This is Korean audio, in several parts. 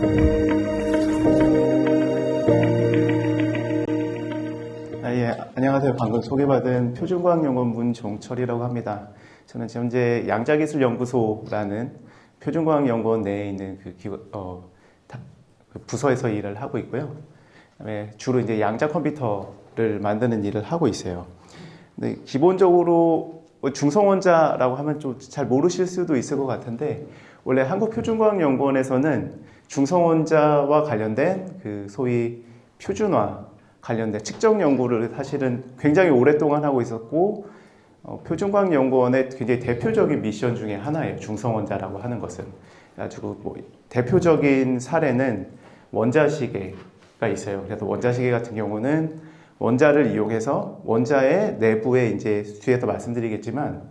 예, 안녕하세요. 방금 소개받은 표준과학연구원 문종철이라고 합니다. 저는 현재 양자기술연구소라는 표준과학연구원 내에 있는 그 부서에서 일을 하고 있고요. 그다음에 주로 이제 양자 컴퓨터를 만드는 일을 하고 있어요. 근데 기본적으로 중성원자라고 하면 좀 잘 모르실 수도 있을 것 같은데, 원래 한국표준과학연구원에서는 중성원자와 관련된 그 소위 표준화 관련된 측정 연구를 사실은 굉장히 오랫동안 하고 있었고, 표준과학연구원의 굉장히 대표적인 미션 중에 하나예요. 중성원자라고 하는 것은. 그래가지고 뭐 대표적인 사례는 원자시계가 있어요. 그래서 원자시계 같은 경우는 원자를 이용해서 원자의 내부에 이제 뒤에서 말씀드리겠지만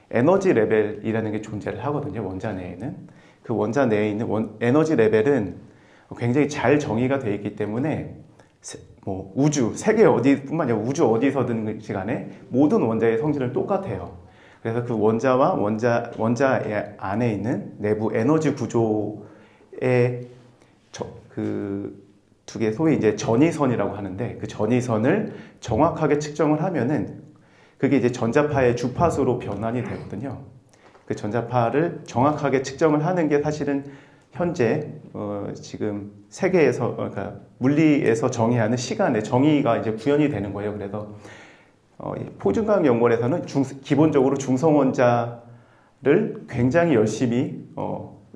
에너지 레벨이라는 게 존재를 하거든요. 원자 내에는. 그 원자 내에 있는 에너지 레벨은 굉장히 잘 정의가 되어 있기 때문에 뭐 우주, 세계 어디뿐만 아니라 우주 어디서든 시간에 모든 원자의 성질은 똑같아요. 그래서 그 원자와 원자 안에 있는 내부 에너지 구조의 그 두 개 소위 이제 전위선이라고 하는데, 그 전위선을 정확하게 측정을 하면은 그게 이제 전자파의 주파수로 변환이 되거든요. 그 전자파를 정확하게 측정을 하는 게 사실은 현재 지금 세계에서, 그러니까 물리에서 정의하는 시간의 정의가 이제 구현이 되는 거예요. 그래서 표준과학연구원에서는 기본적으로 중성원자를 굉장히 열심히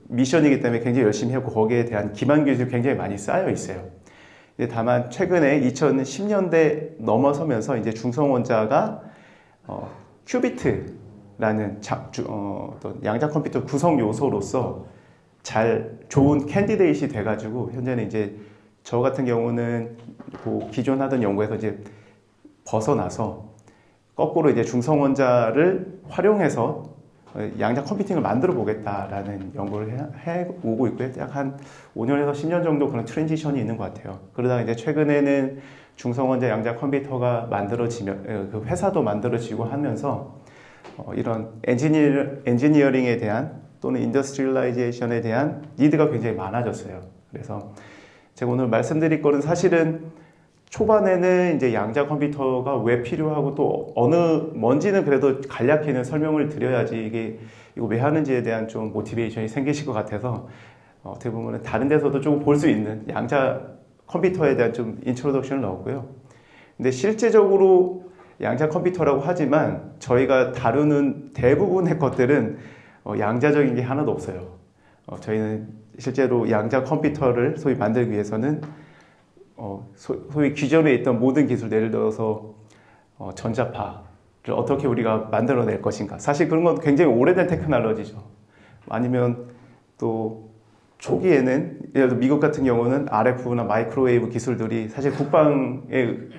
미션이기 때문에 굉장히 열심히 하고, 거기에 대한 기반 기술이 굉장히 많이 쌓여 있어요. 다만 최근에 2010년대 넘어서면서 이제 중성원자가 큐비트라는 어떤 양자 컴퓨터 구성 요소로서 좋은 캔디데이트이 돼가지고, 현재는 이제 저 같은 경우는 그 기존 하던 연구에서 이제 벗어나서 거꾸로 이제 중성원자를 활용해서 양자 컴퓨팅을 만들어 보겠다라는 연구를 해오고 있고요. 약 한 5년에서 10년 정도 그런 트랜지션이 있는 것 같아요. 그러다가 이제 최근에는 중성원자 양자 컴퓨터가 그 회사도 만들어지고 하면서 이런 엔지니어링에 대한 또는 인더스트리얼라이제이션에 대한 니드가 굉장히 많아졌어요. 그래서 제가 오늘 말씀드릴 거는 사실은 초반에는 이제 양자 컴퓨터가 왜 필요하고 또 뭔지는 그래도 간략히는 설명을 드려야지 이거 왜 하는지에 대한 좀 모티베이션이 생기실 것 같아서 어떻게 보면 다른 데서도 조금 볼 수 있는 양자 컴퓨터에 대한 좀 인트로덕션을 넣었고요. 근데 실제적으로 양자 컴퓨터라고 하지만 저희가 다루는 대부분의 것들은 양자적인 게 하나도 없어요. 저희는 실제로 양자 컴퓨터를 소위 만들기 위해서는 소위 기존에 있던 모든 기술, 예를 들어서 전자파를 어떻게 우리가 만들어낼 것인가. 사실 그런 건 굉장히 오래된 테크놀로지죠. 아니면 또 초기에는 예를 들어 미국 같은 경우는 RF나 마이크로웨이브 기술들이 사실 국방의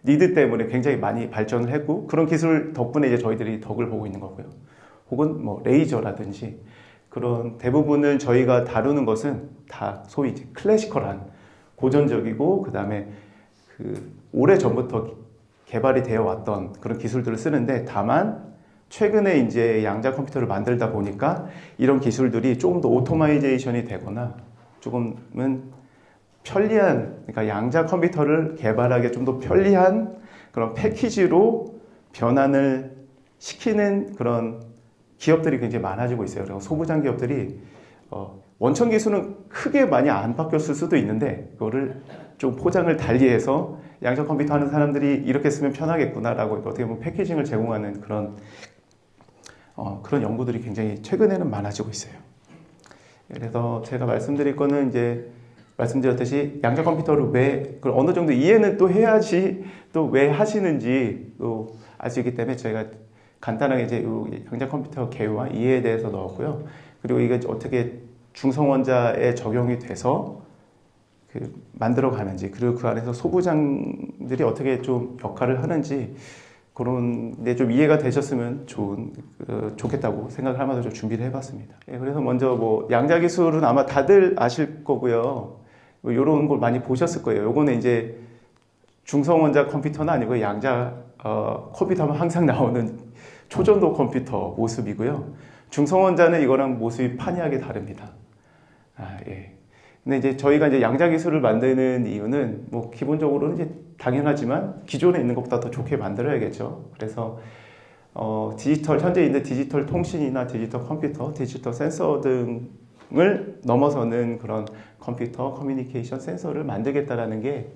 니드 때문에 굉장히 많이 발전을 했고, 그런 기술 덕분에 이제 저희들이 덕을 보고 있는 거고요. 혹은 뭐 레이저라든지 그런 대부분을 저희가 다루는 것은 다 소위 이제 클래시컬한 고전적이고, 그 다음에 오래 전부터 개발이 되어 왔던 그런 기술들을 쓰는데, 다만 최근에 이제 양자 컴퓨터를 만들다 보니까 이런 기술들이 조금 더 오토마이제이션이 되거나 조금은 편리한, 그러니까 양자 컴퓨터를 개발하기 좀 더 편리한 그런 패키지로 변환을 시키는 그런 기업들이 굉장히 많아지고 있어요. 그리고 소부장 기업들이 원천 기술은 크게 많이 안 바뀌었을 수도 있는데 그거를 좀 포장을 달리해서 양자 컴퓨터 하는 사람들이 이렇게 쓰면 편하겠구나라고 어떻게 보면 패키징을 제공하는 그런 연구들이 굉장히 최근에는 많아지고 있어요. 그래서 제가 말씀드릴 거는 이제 말씀드렸듯이 양자 컴퓨터를 그걸 어느 정도 이해는 또 해야지 또 왜 하시는지 또 알 수 있기 때문에 저희가 간단하게 이제 양자 컴퓨터 개요와 이해에 대해서 넣었고요. 그리고 이게 어떻게 중성원자에 적용이 돼서 만들어 가는지, 그리고 그 안에서 소부장들이 어떻게 좀 역할을 하는지, 그런 데 좀 이해가 되셨으면 좋겠다고 생각을 하면서 좀 준비를 해봤습니다. 그래서 먼저 뭐 양자 기술은 아마 다들 아실 거고요. 뭐 이런 걸 많이 보셨을 거예요. 요거는 이제 중성원자 컴퓨터는 아니고 양자 컴퓨터 하면 항상 나오는 초전도 컴퓨터 모습이고요. 중성원자는 이거랑 모습이 판이하게 다릅니다. 예. 근데 이제 저희가 이제 양자 기술을 만드는 이유는 뭐 기본적으로는 이제 당연하지만 기존에 있는 것보다 더 좋게 만들어야겠죠. 그래서 현재 있는 디지털 통신이나 디지털 컴퓨터, 디지털 센서 등을 넘어서는 그런 컴퓨터, 커뮤니케이션 센서를 만들겠다라는 게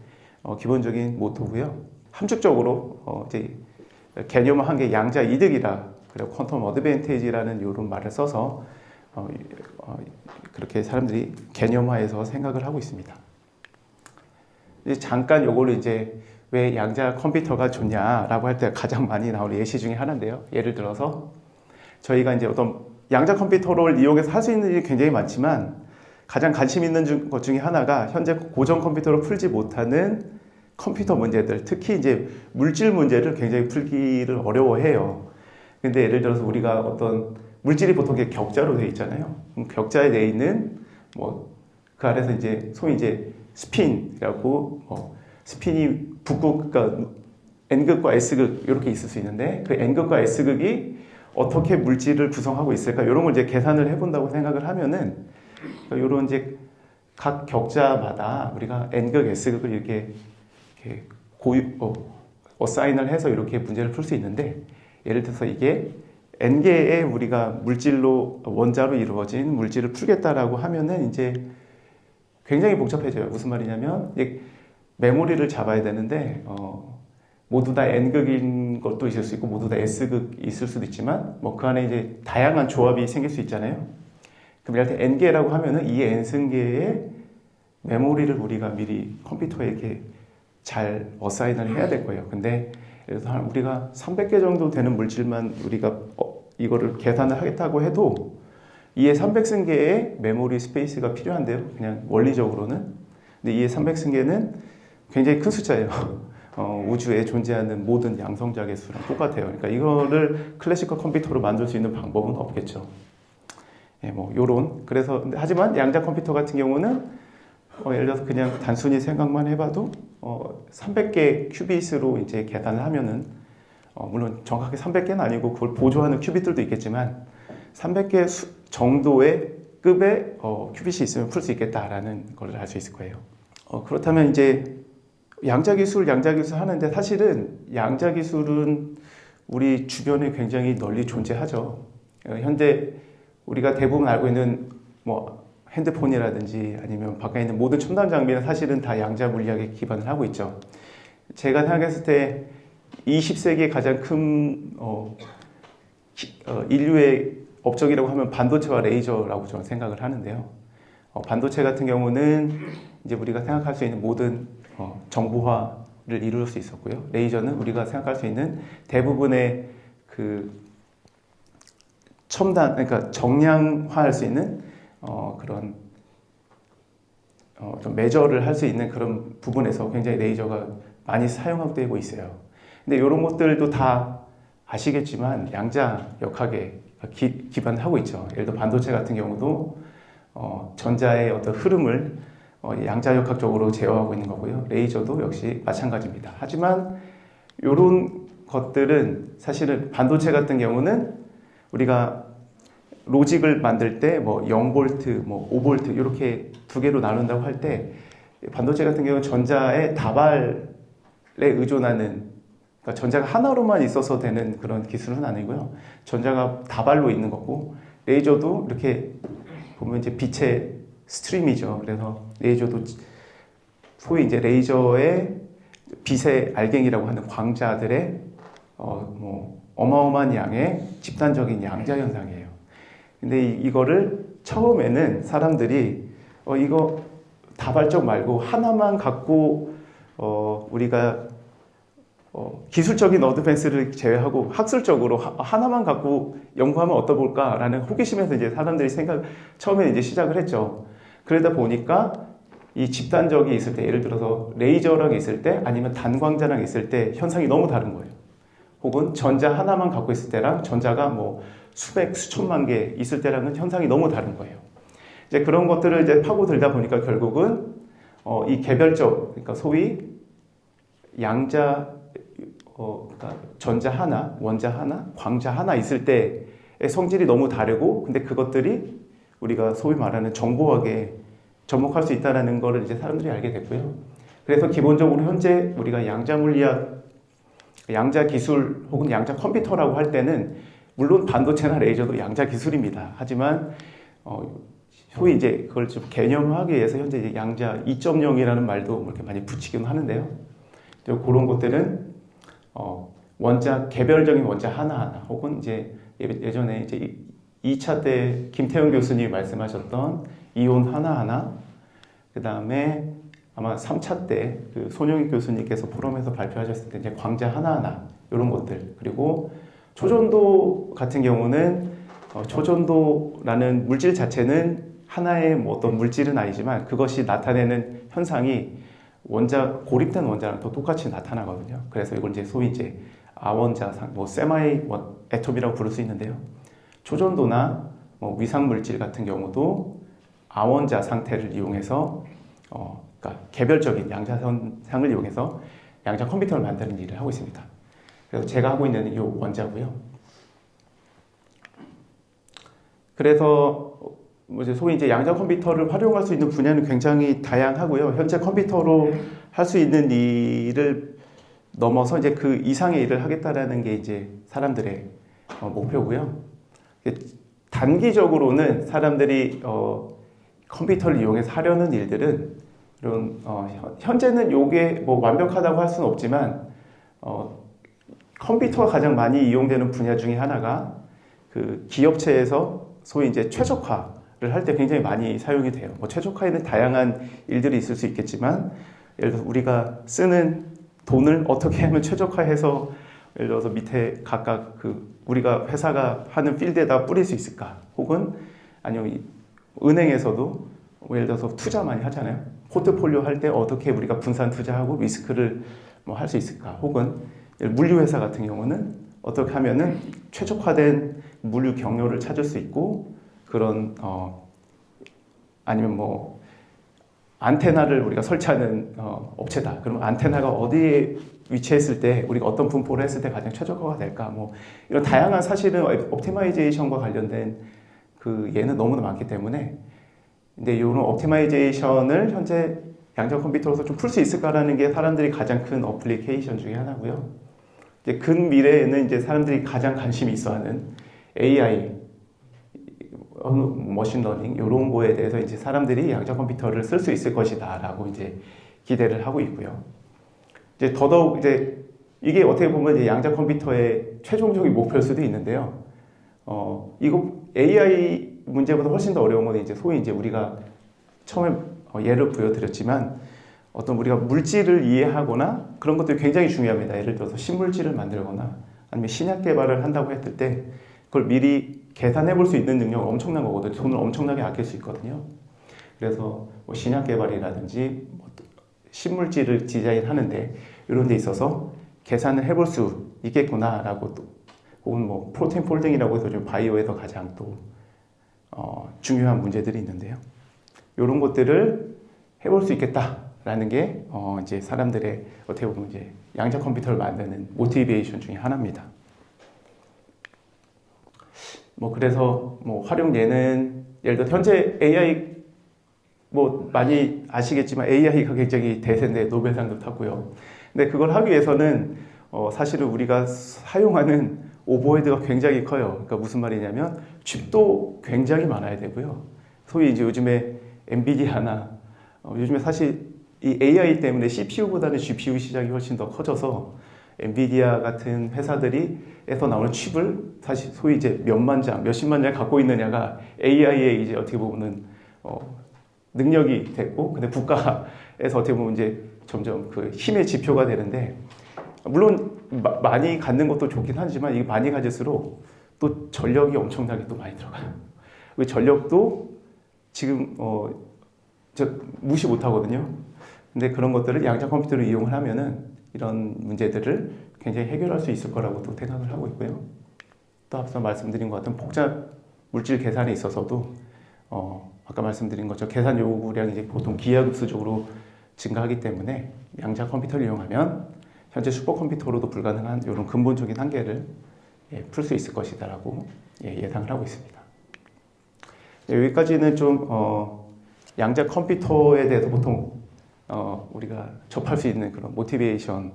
기본적인 모토고요. 함축적으로 이제 개념을 한 게 양자 이득이라, 그리고 퀀텀 어드밴티지라는 이런 말을 써서 그렇게 사람들이 개념화해서 생각을 하고 있습니다. 이제 잠깐 요거를 이제 왜 양자 컴퓨터가 좋냐라고 할 때 가장 많이 나오는 예시 중에 하나인데요. 예를 들어서 저희가 이제 어떤 양자 컴퓨터를 이용해서 할 수 있는 일이 굉장히 많지만 가장 관심 있는 것 중에 하나가 현재 고전 컴퓨터로 풀지 못하는 컴퓨터 문제들, 특히 이제 물질 문제를 굉장히 풀기를 어려워해요. 근데 예를 들어서 우리가 어떤 물질이 보통 격자로 되어 있잖아요. 그럼 격자에 되어 있는 그 아래서 이제 소위 이제 스핀이라고 스핀이 북극, 그러니까 N극과 S극 이렇게 있을 수 있는데 그 N극과 S극이 어떻게 물질을 구성하고 있을까 이런 걸 이제 계산을 해본다고 생각을 하면은 이런 이제 각 격자마다 우리가 N극, S극을 이렇게 어사인을 해서 이렇게 문제를 풀 수 있는데 예를 들어서 이게 N개의 우리가 물질로 원자로 이루어진 물질을 풀겠다라고 하면은 이제 굉장히 복잡해져요. 무슨 말이냐면 메모리를 잡아야 되는데 모두 다 N극인 것도 있을 수 있고 모두 다 S극 있을 수도 있지만 그 안에 이제 다양한 조합이 생길 수 있잖아요. 그럼 예를 들어 N개라고 하면은 이 N승개의 메모리를 우리가 미리 컴퓨터에 이렇게 잘 어사인을 해야 될 거예요. 근데 예를 들어서 우리가 300개 정도 되는 물질만 우리가 이거를 계산을 하겠다고 해도 이에 300승계의 메모리 스페이스가 필요한데요. 그냥 원리적으로는. 근데 이에 300승계는 굉장히 큰 숫자예요. 우주에 존재하는 모든 양성자의 수랑 똑같아요. 그러니까 이거를 클래시컬 컴퓨터로 만들 수 있는 방법은 없겠죠. 예, 요런. 그래서 하지만 양자 컴퓨터 같은 경우는 예를 들어서 그냥 단순히 생각만 해봐도 300개 큐빗으로 이제 계산을 하면은 물론 정확하게 300개는 아니고 그걸 보조하는 큐빗들도 있겠지만 300개 정도의 급의 큐빗이 있으면 풀 수 있겠다라는 걸 알 수 있을 거예요. 그렇다면 이제 양자 기술 하는데 사실은 양자 기술은 우리 주변에 굉장히 널리 존재하죠. 현재 우리가 대부분 알고 있는 핸드폰이라든지 아니면 바깥에 있는 모든 첨단 장비는 사실은 다 양자 물리학에 기반을 하고 있죠. 제가 생각했을 때 20세기의 가장 큰 인류의 업적이라고 하면 반도체와 레이저라고 저는 생각을 하는데요. 반도체 같은 경우는 이제 우리가 생각할 수 있는 모든 정보화를 이룰 수 있었고요. 레이저는 우리가 생각할 수 있는 대부분의 그 그러니까 정량화할 수 있는 그런 좀 매저를 할 수 있는 그런 부분에서 굉장히 레이저가 많이 사용되고 있어요. 근데 이런 것들도 다 아시겠지만 양자역학에 기반하고 있죠. 예를 들어 반도체 같은 경우도 전자의 어떤 흐름을 양자역학적으로 제어하고 있는 거고요. 레이저도 역시 마찬가지입니다. 하지만 이런 것들은 사실은 반도체 같은 경우는 우리가 로직을 만들 때 0V, 5V 이렇게 두 개로 나눈다고 할 때 반도체 같은 경우는 전자의 다발에 의존하는, 그러니까 전자가 하나로만 있어서 되는 그런 기술은 아니고요. 전자가 다발로 있는 거고 레이저도 이렇게 보면 이제 빛의 스트림이죠. 그래서 레이저도 소위 이제 레이저의 빛의 알갱이라고 하는 광자들의 어마어마한 양의 집단적인 양자 현상이에요. 근데 이거를 처음에는 사람들이 이거 다발적 말고 하나만 갖고 우리가 기술적인 어드밴스를 제외하고 학술적으로 하나만 갖고 연구하면 어떠볼까라는 호기심에서 이제 사람들이 처음에 이제 시작을 했죠. 그러다 보니까 이 집단적이 있을 때, 예를 들어서 레이저랑 있을 때 아니면 단광자랑 있을 때 현상이 너무 다른 거예요. 혹은 전자 하나만 갖고 있을 때랑 전자가 수백, 수천만 개 있을 때랑은 현상이 너무 다른 거예요. 이제 그런 것들을 이제 파고들다 보니까 결국은 이 개별적, 그러니까 소위 양자, 그러니까 전자 하나, 원자 하나, 광자 하나 있을 때의 성질이 너무 다르고, 근데 그것들이 우리가 소위 말하는 정보학의 접목할 수 있다는 거를 이제 사람들이 알게 됐고요. 그래서 기본적으로 현재 우리가 양자 물리학, 양자 기술 혹은 양자 컴퓨터라고 할 때는 물론 반도체나 레이저도 양자 기술입니다. 하지만 소위 이제 그걸 좀 개념화하기 위해서 현재 이제 양자 2.0이라는 말도 이렇게 많이 붙이긴 하는데요. 그런 것들은 원자 개별적인 원자 하나하나 혹은 이제 예전에 이제 2차 때 김태형 교수님이 말씀하셨던 이온 하나하나, 그 다음에 아마 3차 때 그 손영익 교수님께서 포럼에서 발표하셨을 때 이제 광자 하나하나 이런 것들, 그리고 초전도 같은 경우는 초전도라는 물질 자체는 하나의 뭐 어떤 물질은 아니지만 그것이 나타내는 현상이 고립된 원자랑 또 똑같이 나타나거든요. 그래서 이걸 이제 소위 이제 아원자상, 뭐 세마이 애톰이라고 부를 수 있는데요. 초전도나 뭐 위상 물질 같은 경우도 아원자 상태를 이용해서 그러니까 개별적인 양자선상을 이용해서 양자 컴퓨터를 만드는 일을 하고 있습니다. 그래서 제가 하고 있는 이 원자고요. 그래서 이제 소위 이제 양자 컴퓨터를 활용할 수 있는 분야는 굉장히 다양하고요. 현재 컴퓨터로 할 수 있는 일을 넘어서 이제 그 이상의 일을 하겠다라는 게 이제 사람들의 목표고요. 단기적으로는 사람들이 컴퓨터를 이용해서 하려는 일들은 이런 현재는 이게 뭐 완벽하다고 할 수는 없지만 컴퓨터가 가장 많이 이용되는 분야 중에 하나가 그 기업체에서 소위 이제 최적화를 할 때 굉장히 많이 사용이 돼요. 뭐 최적화에는 다양한 일들이 있을 수 있겠지만 예를 들어서 우리가 쓰는 돈을 어떻게 하면 최적화해서 예를 들어서 밑에 각각 그 우리가 회사가 하는 필드에다 뿌릴 수 있을까? 혹은 아니면 은행에서도 예를 들어서 투자 많이 하잖아요. 포트폴리오 할 때 어떻게 우리가 분산 투자하고 리스크를 뭐 할 수 있을까? 혹은 물류회사 같은 경우는 어떻게 하면은 최적화된 물류 경로를 찾을 수 있고 그런 아니면 뭐 안테나를 우리가 설치하는 업체다. 그러면 안테나가 어디에 위치했을 때 우리가 어떤 분포를 했을 때 가장 최적화가 될까? 뭐 이런 다양한 사실은 옵티마이제이션과 관련된 그 예는 너무나 많기 때문에 근데 이런 옵티마이제이션을 현재 양자 컴퓨터로서 좀 풀 수 있을까라는 게 사람들이 가장 큰 어플리케이션 중에 하나고요. 이제 근미래에는 이제 사람들이 가장 관심이 있어하는 AI, 머신러닝 이런 거에 대해서 이제 사람들이 양자 컴퓨터를 쓸 수 있을 것이다라고 이제 기대를 하고 있고요. 이제 더더욱 이제 이게 어떻게 보면 이제 양자 컴퓨터의 최종적인 목표일 수도 있는데요. 이거 AI 문제보다 훨씬 더 어려운 건 이제 소위 이제 우리가 처음에 예를 보여드렸지만 어떤 우리가 물질을 이해하거나 그런 것들이 굉장히 중요합니다. 예를 들어서 신물질을 만들거나 아니면 신약 개발을 한다고 했을 때 그걸 미리 계산해 볼 수 있는 능력은 엄청난 거거든요. 돈을 엄청나게 아낄 수 있거든요. 그래서 뭐 신약 개발이라든지 뭐 신물질을 디자인하는데 이런 데 있어서 계산을 해볼 수 있겠구나라고 또 혹은 뭐 프로테인 폴딩이라고 해서 좀 바이오에서 가장 또 중요한 문제들이 있는데요. 이런 것들을 해볼 수 있겠다라는 게 이제 사람들의 어떻게 보면 이제 양자 컴퓨터를 만드는 모티베이션 중에 하나입니다. 뭐 그래서 뭐 활용 예는 예를 들어 현재 AI 뭐 많이 아시겠지만 AI가 굉장히 대세인데 노벨상도 탔고요. 근데 그걸 하기 위해서는 사실은 우리가 사용하는 오버헤드가 굉장히 커요. 그러니까 무슨 말이냐면 칩도 굉장히 많아야 되고요. 소위 이제 요즘에 엔비디아나 요즘에 사실 이 AI 때문에 CPU보다는 GPU 시장이 훨씬 더 커져서 엔비디아 같은 회사들이에서 나오는 칩을 사실 소위 이제 몇만 장, 몇십만 장 갖고 있느냐가 AI의 이제 어떻게 보면은 능력이 됐고, 근데 국가에서 어떻게 보면 이제 점점 그 힘의 지표가 되는데, 물론 많이 갖는 것도 좋긴 하지만 이게 많이 가질수록 또 전력이 엄청나게 또 많이 들어가요. 그 전력도 지금 저 무시 못 하거든요. 근데 그런 것들을 양자 컴퓨터를 이용을 하면은 이런 문제들을 굉장히 해결할 수 있을 거라고 또 생각을 하고 있고요. 또 앞서 말씀드린 것 같은 복잡 물질 계산에 있어서도 아까 말씀드린 것처럼 계산 요구량이 이제 보통 기하급수적으로 증가하기 때문에 양자 컴퓨터를 이용하면 현재 슈퍼컴퓨터로도 불가능한 이런 근본적인 한계를 풀 수 있을 것이다라고 예상을 하고 있습니다. 여기까지는 좀 양자 컴퓨터에 대해서 보통 우리가 접할 수 있는 그런 모티베이션에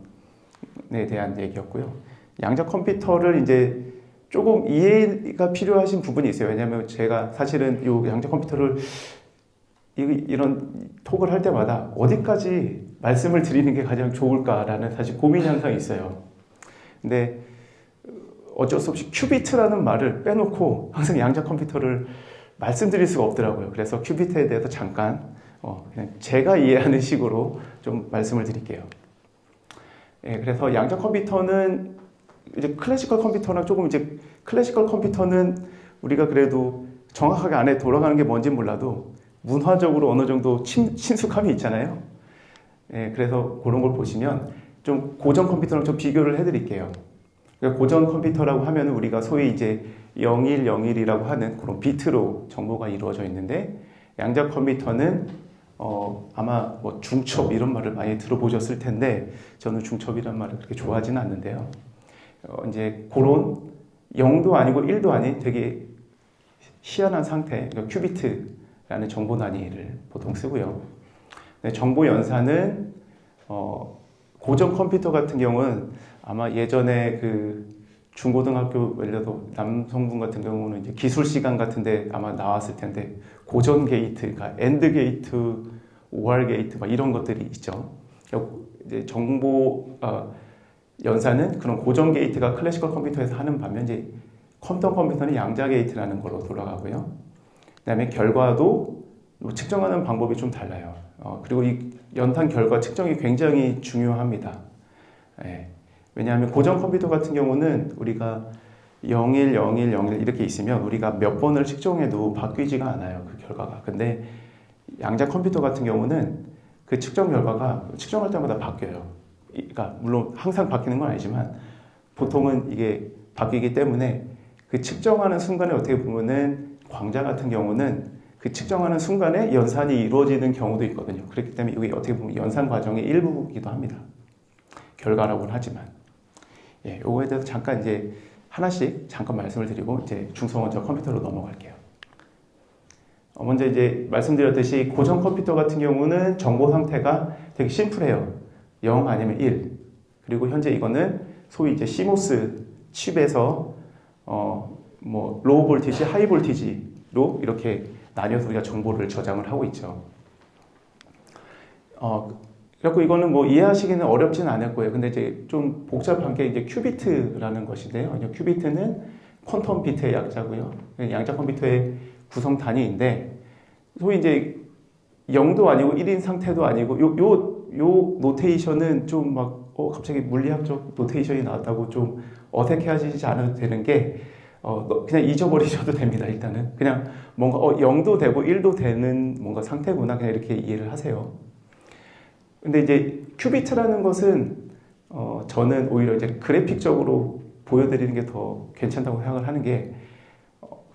대한 얘기였고요. 양자 컴퓨터를 이제 조금 이해가 필요하신 부분이 있어요. 왜냐하면 제가 사실은 이 양자 컴퓨터를 이런 톡을 할 때마다 어디까지 말씀을 드리는 게 가장 좋을까라는 사실 고민이 항상 있어요. 근데 어쩔 수 없이 큐비트라는 말을 빼놓고 항상 양자 컴퓨터를 말씀드릴 수가 없더라고요. 그래서 큐비트에 대해서 잠깐 그냥 제가 이해하는 식으로 좀 말씀을 드릴게요. 예, 그래서 양자 컴퓨터는 이제 클래시컬 컴퓨터랑 조금 이제 클래시컬 컴퓨터는 우리가 그래도 정확하게 안에 돌아가는 게 뭔지 몰라도 문화적으로 어느 정도 친숙함이 있잖아요. 예, 그래서 그런 걸 보시면 좀 고전 컴퓨터랑 좀 비교를 해드릴게요. 그러니까 고전 컴퓨터라고 하면 우리가 소위 이제 0101이라고 하는 그런 비트로 정보가 이루어져 있는데 양자 컴퓨터는 아마 뭐 중첩 이런 말을 많이 들어보셨을 텐데 저는 중첩이란 말을 그렇게 좋아하지는 않는데요. 이제 그런 0도 아니고 1도 아닌 되게 희한한 상태, 그러니까 큐비트라는 정보 단위를 보통 쓰고요. 정보 연산은 고전 컴퓨터 같은 경우는 아마 예전에 그 중고등학교 예를 들어 남성분 같은 경우는 이제 기술 시간 같은데 아마 나왔을 텐데 고전 게이트, 그러니까 엔드 게이트, OR 게이트 막 이런 것들이 있죠. 이제 정보 연산은 그런 고전 게이트가 클래시컬 컴퓨터에서 하는 반면 이제 퀀텀 컴퓨터는 양자 게이트라는 걸로 돌아가고요. 그다음에 결과도 측정하는 방법이 좀 달라요. 그리고 이 연탄 결과 측정이 굉장히 중요합니다. 예. 왜냐하면 고전 컴퓨터 같은 경우는 우리가 01, 01, 01 이렇게 있으면 우리가 몇 번을 측정해도 바뀌지가 않아요. 그 결과가. 근데 양자 컴퓨터 같은 경우는 그 측정 결과가 측정할 때마다 바뀌어요. 그러니까 물론 항상 바뀌는 건 아니지만 보통은 이게 바뀌기 때문에 그 측정하는 순간에 어떻게 보면은 광자 같은 경우는 그 측정하는 순간에 연산이 이루어지는 경우도 있거든요. 그렇기 때문에 이게 어떻게 보면 연산 과정의 일부이기도 합니다. 결과라고는 하지만. 예, 요거에 대해서 잠깐 이제 하나씩 잠깐 말씀을 드리고 이제 중성원적 컴퓨터로 넘어갈게요. 먼저 이제 말씀드렸듯이 고전 컴퓨터 같은 경우는 정보 상태가 되게 심플해요. 0 아니면 1. 그리고 현재 이거는 소위 이제 CMOS 칩에서 뭐 로우 볼티지, 하이 볼티지로 이렇게 나뉘어서 우리가 정보를 저장을 하고 있죠. 그래갖고 이거는 뭐 이해하시기는 어렵진 않을 거예요. 근데 이제 좀 복잡한 게 이제 큐비트라는 것인데요. 큐비트는 퀀텀 비트의 약자고요. 양자 컴퓨터의 구성 단위인데, 소위 이제 0도 아니고 1인 상태도 아니고, 요 노테이션은 좀 막, 갑자기 물리학적 노테이션이 나왔다고 좀 어색해 하시지 않아도 되는 게, 그냥 잊어버리셔도 됩니다, 일단은. 그냥 뭔가, 0도 되고 1도 되는 뭔가 상태구나. 그냥 이렇게 이해를 하세요. 근데 이제 큐비트라는 것은 저는 오히려 이제 그래픽적으로 보여드리는 게 더 괜찮다고 생각을 하는 게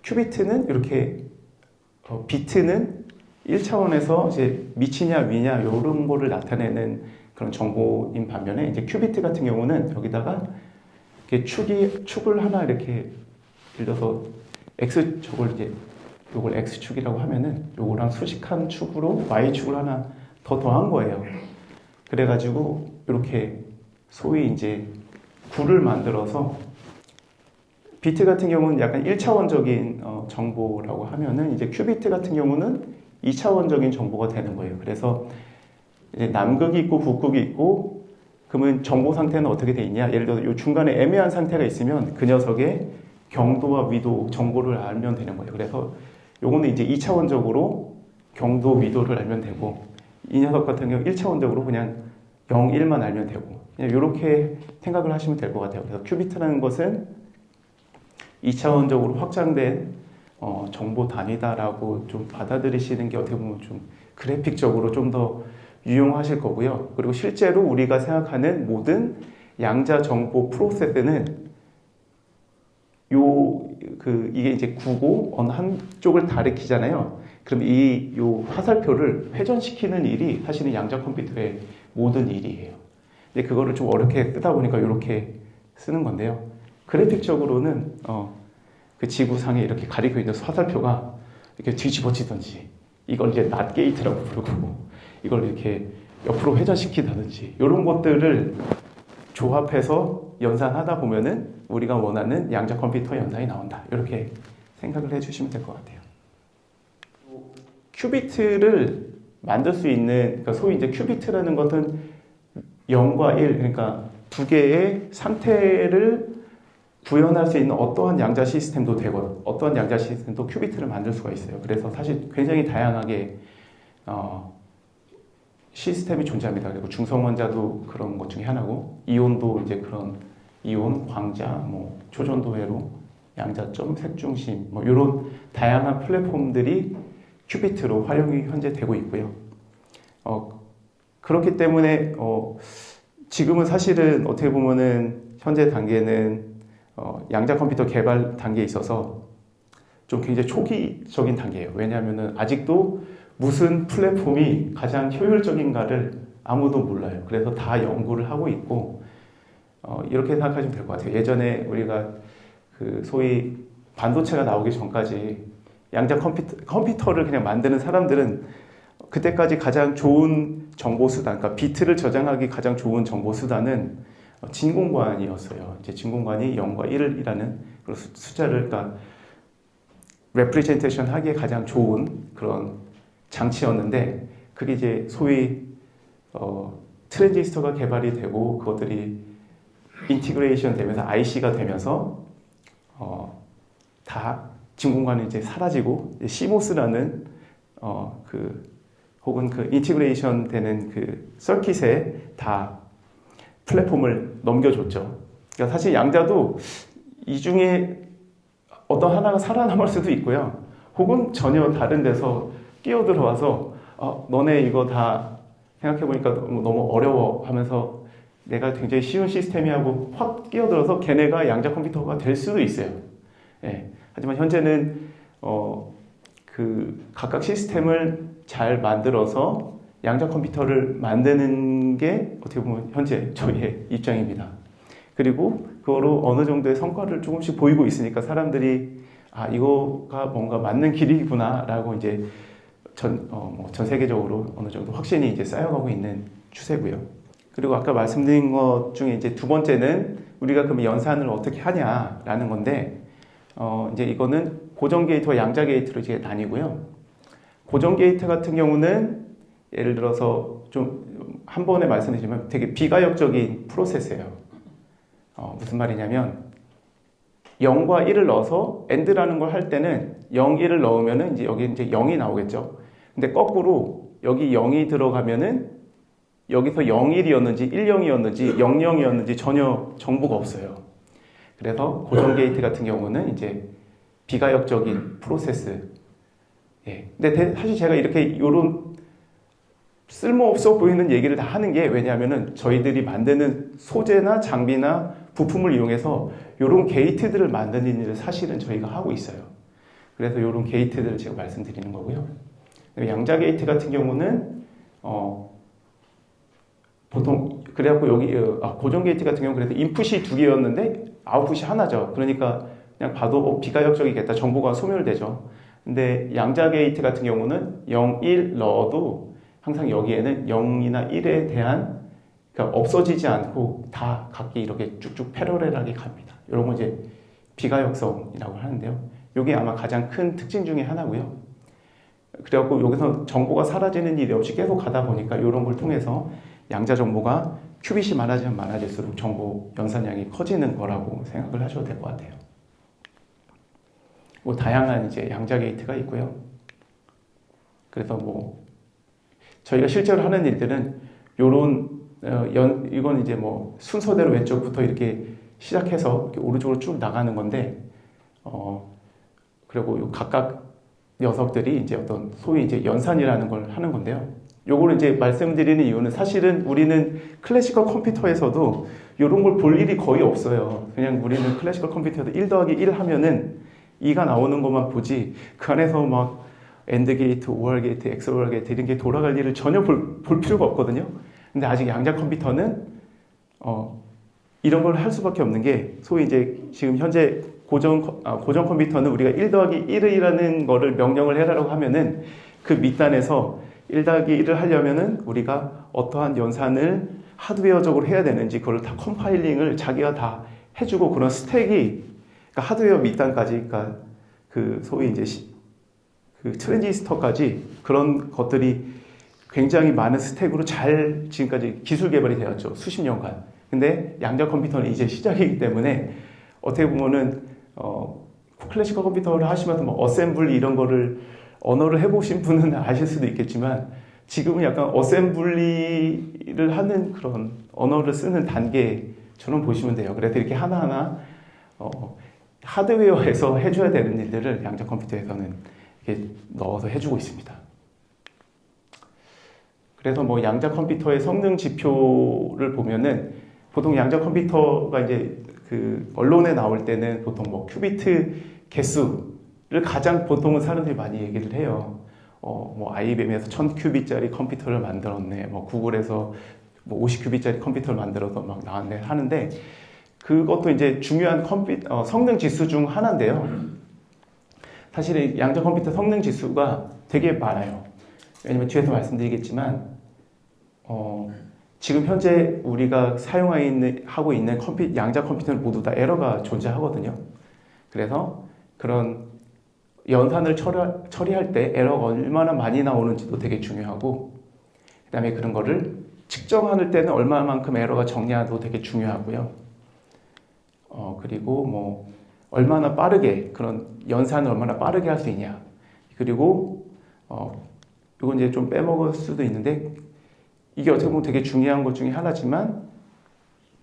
큐비트는 이렇게 비트는 1차원에서 이제 미치냐 위냐 이런 거를 나타내는 그런 정보인 반면에 이제 큐비트 같은 경우는 여기다가 이렇게 축을 하나 이렇게 예를 들어서 x 저걸 이제 요걸 x축이라고 하면은 요거랑 수식한 축으로 y축을 하나 더 더한 거예요. 그래가지고 이렇게 소위 이제 구를 만들어서 비트 같은 경우는 약간 1차원적인 정보라고 하면은 이제 큐비트 같은 경우는 2차원적인 정보가 되는 거예요. 그래서 이제 남극이 있고 북극이 있고 그러면 정보 상태는 어떻게 돼 있냐? 예를 들어 이 중간에 애매한 상태가 있으면 그 녀석의 경도와 위도 정보를 알면 되는 거예요. 그래서 요거는 이제 2차원적으로 경도, 위도를 알면 되고 이 녀석 같은 경우 1차원적으로 그냥 0, 1만 알면 되고 그냥 이렇게 생각을 하시면 될 것 같아요. 그래서 큐비트라는 것은 2차원적으로 확장된 정보 단위다라고 좀 받아들이시는 게 어떻게 보면 좀 그래픽적으로 좀 더 유용하실 거고요. 그리고 실제로 우리가 생각하는 모든 양자 정보 프로세스는 이게 이제 구고 어느 한쪽을 가리키잖아요. 그럼 요 화살표를 회전시키는 일이 사실은 양자 컴퓨터의 모든 일이에요. 근데 그거를 좀 어렵게 쓰다 보니까 이렇게 쓰는 건데요. 그래픽적으로는 그 지구상에 이렇게 가리고 있는 화살표가 이렇게 뒤집어지든지 이걸 이제 낫 게이트라고 부르고 이걸 이렇게 옆으로 회전시키다든지 이런 것들을 조합해서 연산하다 보면은 우리가 원하는 양자 컴퓨터 연산이 나온다. 이렇게 생각을 해주시면 될 것 같아요. 큐비트를 만들 수 있는, 그러니까 소위 이제 큐비트라는 것은 0과 1, 그러니까 두 개의 상태를 구현할 수 있는 어떠한 양자 시스템도 되고, 어떠한 양자 시스템도 큐비트를 만들 수가 있어요. 그래서 사실 굉장히 다양하게 시스템이 존재합니다. 그리고 중성원자도 그런 것 중에 하나고, 이온도 이제 그런 이온, 광자, 뭐 초전도회로, 양자점, 색중심, 뭐 이런 다양한 플랫폼들이 큐비트로 활용이 현재 되고 있고요. 그렇기 때문에 지금은 사실은 어떻게 보면은 현재 단계는 양자 컴퓨터 개발 단계에 있어서 좀 굉장히 초기적인 단계예요. 왜냐하면은 아직도 무슨 플랫폼이 가장 효율적인가를 아무도 몰라요. 그래서 다 연구를 하고 있고, 이렇게 생각하시면 될 것 같아요. 예전에 우리가 그 소위 반도체가 나오기 전까지 양자 컴퓨터를 그냥 만드는 사람들은 그때까지 가장 좋은 정보 수단, 그러니까 비트를 저장하기 가장 좋은 정보 수단은 진공관이었어요. 이제 진공관이 0과 1이라는 그런 숫자를, 그러니까 레프리젠테이션 하기에 가장 좋은 그런 장치였는데, 그게 이제 소위 트랜지스터가 개발이 되고 그것들이 인티그레이션 되면서 IC가 되면서 다 진공관이 이제 사라지고 CMOS라는 혹은 그 인티그레이션 되는 그 서킷에 다 플랫폼을 넘겨줬죠. 그러니까 사실 양자도 이 중에 어떤 하나가 살아남을 수도 있고요. 혹은 전혀 다른 데서 끼어들어와서 너네 이거 다 생각해보니까 너무 어려워 하면서 내가 굉장히 쉬운 시스템이 하고 확 끼어들어서 걔네가 양자 컴퓨터가 될 수도 있어요. 예. 하지만 현재는 그 각각 시스템을 잘 만들어서 양자 컴퓨터를 만드는 게 어떻게 보면 현재 저희의 입장입니다. 그리고 그거로 어느 정도의 성과를 조금씩 보이고 있으니까 사람들이 이거가 뭔가 맞는 길이구나 라고 이제 전 세계적으로 어느 정도 확신이 이제 쌓여가고 있는 추세고요. 그리고 아까 말씀드린 것 중에 이제 두 번째는 우리가 그럼 연산을 어떻게 하냐라는 건데, 이제 이거는 고정 게이트와 양자 게이트로 이제 나뉘고요. 고정 게이트 같은 경우는 예를 들어서 좀 한 번에 말씀드리지만 되게 비가역적인 프로세스예요. 무슨 말이냐면 0과 1을 넣어서 AND라는 걸 할 때는 0, 1을 넣으면은 이제 여기 이제 0이 나오겠죠. 근데 거꾸로 여기 0이 들어가면은 여기서 0, 1이었는지 1, 0이었는지 0, 0이었는지 전혀 정보가 없어요. 그래서 고정 게이트 같은 경우는 이제 비가역적인 프로세스. 예. 근데 사실 제가 이렇게 요런 쓸모없어 보이는 얘기를 다 하는 게 왜냐하면은 저희들이 만드는 소재나 장비나 부품을 이용해서 요런 게이트들을 만드는 일을 사실은 저희가 하고 있어요. 그래서 요런 게이트들을 제가 말씀드리는 거고요. 양자 게이트 같은 경우는 보통 그래갖고 여기 고정 게이트 같은 경우 그래서 인풋이 두 개였는데 아웃풋이 하나죠. 그러니까 그냥 봐도 비가역적이겠다. 정보가 소멸되죠. 근데 양자 게이트 같은 경우는 0, 1 넣어도 항상 여기에는 0이나 1에 대한, 그러니까 없어지지 않고 다 각기 이렇게 쭉쭉 패러렐하게 갑니다. 이런 거 이제 비가역성이라고 하는데요. 이게 아마 가장 큰 특징 중에 하나고요. 그래갖고 여기서 정보가 사라지는 일이 없이 계속 가다 보니까 이런 걸 통해서 양자 정보가 큐빗이 많아지면 많아질수록 정보 연산량이 커지는 거라고 생각을 하셔도 될 것 같아요. 뭐 다양한 이제 양자 게이트가 있고요. 그래서 뭐 저희가 실제로 하는 일들은 요런 이건 이제 뭐 순서대로 왼쪽부터 이렇게 시작해서 이렇게 오른쪽으로 쭉 나가는 건데, 그리고 요 각각 녀석들이 이제 어떤 소위 이제 연산이라는 걸 하는 건데요. 요거를 이제 말씀드리는 이유는 사실은 우리는 클래시컬 컴퓨터에서도 요런 걸 볼 일이 거의 없어요. 그냥 우리는 클래시컬 컴퓨터에서 1 더하기 1 하면은 2가 나오는 것만 보지 그 안에서 막 AND 게이트, OR 게이트, XOR 게이트 이런 게 돌아갈 일을 전혀 볼 필요가 없거든요. 근데 아직 양자 컴퓨터는 이런 걸 할 수밖에 없는 게 소위 이제 지금 현재 고정 컴퓨터는 우리가 1 더하기 1이라는 거를 명령을 해라라고 하면은 그 밑단에서 1-1을 하려면은 우리가 어떠한 연산을 하드웨어적으로 해야 되는지 그걸 다 컴파일링을 자기가 다 해주고 그런 스택이 그러니까 하드웨어 밑단까지 그러니까 그 소위 이제 그 트랜지스터까지 그런 것들이 굉장히 많은 스택으로 잘 지금까지 기술 개발이 되었죠. 수십 년간. 근데 양자 컴퓨터는 이제 시작이기 때문에 어떻게 보면은 클래식컬 컴퓨터를 하시면서 뭐 어셈블리 이런 거를 언어를 해보신 분은 아실 수도 있겠지만 지금은 약간 어셈블리를 하는 그런 언어를 쓰는 단계처럼 보시면 돼요. 그래서 이렇게 하나하나 하드웨어에서 해줘야 되는 일들을 양자 컴퓨터에서는 이렇게 넣어서 해주고 있습니다. 그래서 뭐 양자 컴퓨터의 성능 지표를 보면은 보통 양자 컴퓨터가 이제 그 언론에 나올 때는 보통 뭐 큐비트 개수를 가장 보통은 사람들이 많이 얘기를 해요. 뭐 IBM에서 1000큐빗짜리 컴퓨터를 만들었네. 뭐 구글에서 뭐 50큐빗짜리 컴퓨터를 만들어서 막 나왔네 하는데 그것도 이제 중요한 성능 지수 중 하나인데요. 사실 양자 컴퓨터 성능 지수가 되게 많아요. 왜냐면 뒤에서 말씀드리겠지만 지금 현재 우리가 사용하고 있는 양자 컴퓨터는 모두 다 에러가 존재하거든요. 그래서 그런 연산을 처리할 때 에러가 얼마나 많이 나오는지도 되게 중요하고 그 다음에 그런 거를 측정할 때는 얼마만큼 에러가 적냐도 되게 중요하고요. 그리고 뭐 얼마나 빠르게 그런 연산을 얼마나 빠르게 할 수 있냐. 그리고 이건 이제 좀 빼먹을 수도 있는데 이게 어떻게 보면 되게 중요한 것 중에 하나지만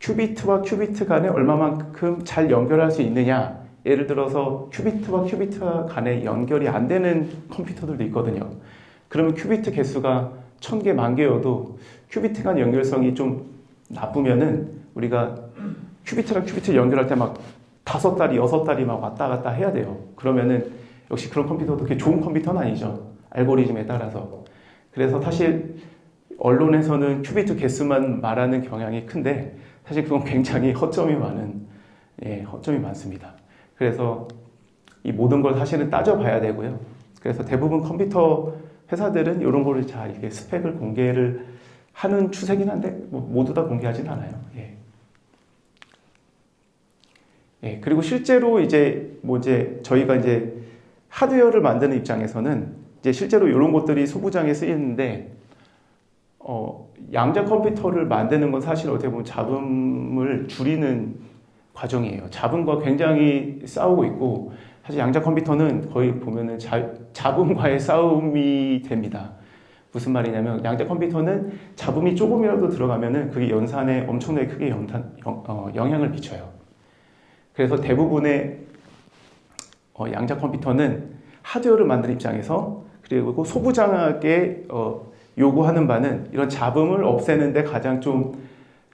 큐비트와 큐비트 간에 얼마만큼 잘 연결할 수 있느냐. 예를 들어서 큐비트와 큐비트 간에 연결이 안 되는 컴퓨터들도 있거든요. 그러면 큐비트 개수가 1000개, 10,000개여도 큐비트 간 연결성이 좀 나쁘면은 우리가 큐비트랑 큐비트 연결할 때 막 5다리, 6다리 막 왔다 갔다 해야 돼요. 그러면은 역시 그런 컴퓨터도 그렇게 좋은 컴퓨터는 아니죠. 알고리즘에 따라서. 그래서 사실 언론에서는 큐비트 개수만 말하는 경향이 큰데 사실 그건 굉장히 허점이 많습니다. 그래서 이 모든 걸 사실은 따져봐야 되고요. 그래서 대부분 컴퓨터 회사들은 이런 거를 잘 이렇게 스펙을 공개를 하는 추세긴 한데 모두 다 공개하지는 않아요. 그리고 실제로 이제 저희가 이제 하드웨어를 만드는 입장에서는 이제 실제로 이런 것들이 소부장에 쓰이는데 양자 컴퓨터를 만드는 건 사실 어떻게 보면 잡음을 줄이는 과정이에요. 잡음과 굉장히 싸우고 있고 사실 양자 컴퓨터는 거의 보면은 잡음과의 싸움이 됩니다. 무슨 말이냐면 양자 컴퓨터는 잡음이 조금이라도 들어가면은 그게 연산에 엄청나게 크게 영향을 미쳐요. 그래서 대부분의 양자 컴퓨터는 하드웨어를 만드는 입장에서 그리고 소부장하게 요구하는 바는 이런 잡음을 없애는데 가장 좀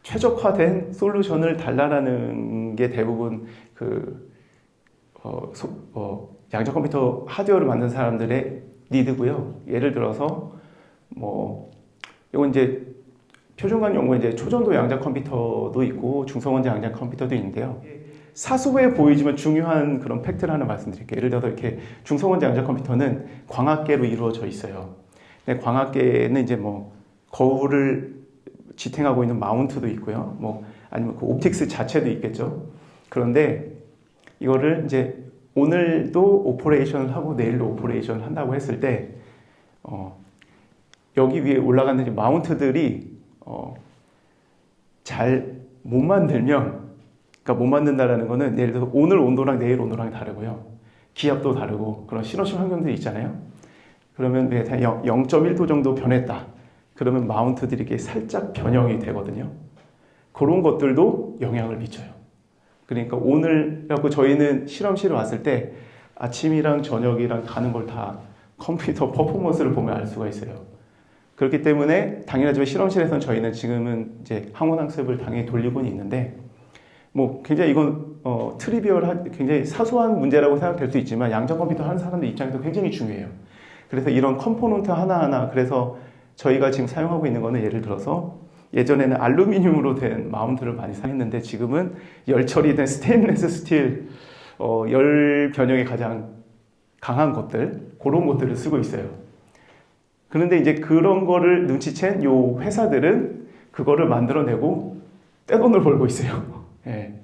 최적화된 솔루션을 달라라는 게 대부분 양자 컴퓨터 하드웨어를 만든 사람들의 니드고요. 예를 들어서 이건 이제 표준관 연구에 이제 초전도 양자 컴퓨터도 있고 중성원자 양자 컴퓨터도 있는데요. 사소해 보이지만 중요한 그런 팩트를 하나 말씀드릴게요. 예를 들어서 이렇게 중성원자 양자 컴퓨터는 광학계로 이루어져 있어요. 근데 광학계는 이제 거울을 지탱하고 있는 마운트도 있고요. 아니면 그 옵틱스 자체도 있겠죠. 그런데 이거를 이제 오늘도 오퍼레이션을 하고 내일도 오퍼레이션을 한다고 했을 때, 여기 위에 올라가는 이제 마운트들이, 잘 못 만들면, 그러니까 못 만든다라는 거는 예를 들어서 오늘 온도랑 내일 온도랑 다르고요. 기압도 다르고 그런 실험실 환경들이 있잖아요. 그러면 0.1도 정도 변했다. 그러면 마운트들이 이렇게 살짝 변형이 되거든요. 그런 것들도 영향을 미쳐요. 그러니까 오늘하고 저희는 실험실에 왔을 때 아침이랑 저녁이랑 가는 걸 다 컴퓨터 퍼포먼스를 보면 알 수가 있어요. 그렇기 때문에 당연하지만 실험실에서는 저희는 지금은 이제 항원학습을 당연히 돌리고는 있는데 굉장히 이건 트리비얼한 굉장히 사소한 문제라고 생각될 수 있지만 양자 컴퓨터 하는 사람들 입장에서 굉장히 중요해요. 그래서 이런 컴포넌트 하나하나 그래서 저희가 지금 사용하고 있는 거는 예를 들어서 예전에는 알루미늄으로 된 마운트를 많이 사용했는데 지금은 열 처리된 스테인리스 스틸 열 변형이 가장 강한 것들 그런 것들을 쓰고 있어요. 그런데 이제 그런 거를 눈치챈 요 회사들은 그거를 만들어내고 떼돈을 벌고 있어요. 예.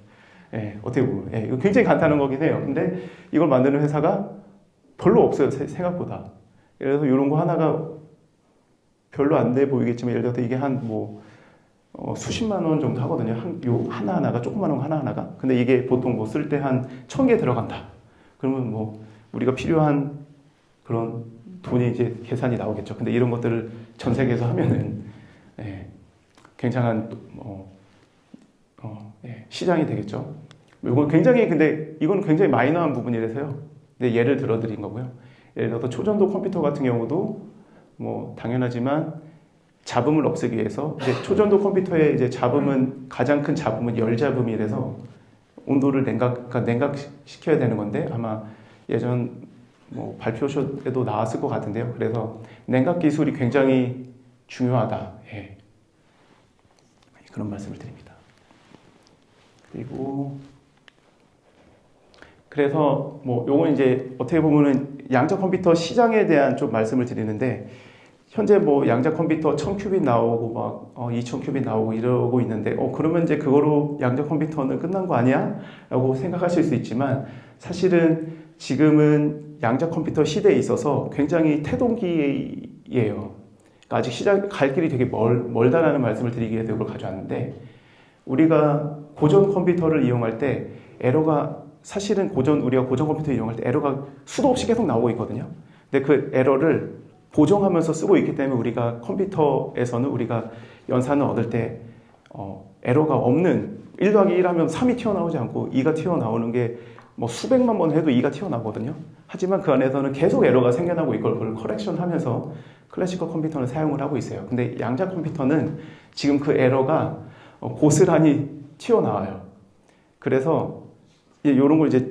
예, 어떻게 보면. 예, 이거 굉장히 간단한 거긴 해요. 근데 이걸 만드는 회사가 별로 없어요, 생각보다. 예를 들어서 이런 거 하나가 별로 안 돼 보이겠지만, 예를 들어서 이게 한 수십만 원 정도 하거든요. 요 하나하나가, 조그만 거 하나하나가. 근데 이게 보통 뭐 쓸 때 한 1,000개 들어간다. 그러면 뭐 우리가 필요한 그런 돈이 이제 계산이 나오겠죠. 근데 이런 것들을 전 세계에서 하면은, 예, 굉장한, 예, 시장이 되겠죠. 이건 굉장히, 근데 이건 굉장히 마이너한 부분이라서요. 근데 예를 들어 드린 거고요. 예를 들어서 초전도 컴퓨터 같은 경우도 뭐 당연하지만 잡음을 없애기 위해서 이제 초전도 컴퓨터의 이제 잡음은, 가장 큰 잡음은 열 잡음이라서 온도를 냉각시켜야 되는 건데, 아마 예전 뭐 발표쇼에도 나왔을 것 같은데요. 그래서 냉각 기술이 굉장히 중요하다. 예. 그런 말씀을 드립니다. 그리고 그래서 뭐 요건 이제 어떻게 보면은 양자 컴퓨터 시장에 대한 좀 말씀을 드리는데, 현재 뭐 양자 컴퓨터 1000큐빗 나오고 막 2000큐빗 나오고 이러고 있는데, 그러면 이제 그거로 양자 컴퓨터는 끝난 거 아니야? 라고 생각하실 수 있지만, 사실은 지금은 양자 컴퓨터 시대에 있어서 굉장히 태동기예요. 그러니까 아직 시작 갈 길이 되게 멀다라는 말씀을 드리기 위해서 이걸 가져왔는데, 우리가 고전 컴퓨터를 이용할 때 에러가, 사실은 우리가 고전 컴퓨터 이용할 때 에러가 수도 없이 계속 나오고 있거든요. 근데 그 에러를 보정하면서 쓰고 있기 때문에 우리가 컴퓨터에서는 우리가 연산을 얻을 때 에러가 없는, 1 더하기 1 하면 3이 튀어나오지 않고 2가 튀어나오는 게 뭐 수백만 번 해도 2가 튀어나오거든요. 하지만 그 안에서는 계속 에러가 생겨나고 이걸 그걸 커렉션 하면서 클래시컬 컴퓨터는 사용을 하고 있어요. 근데 양자 컴퓨터는 지금 그 에러가 고스란히 튀어나와요. 그래서 이런 걸 이제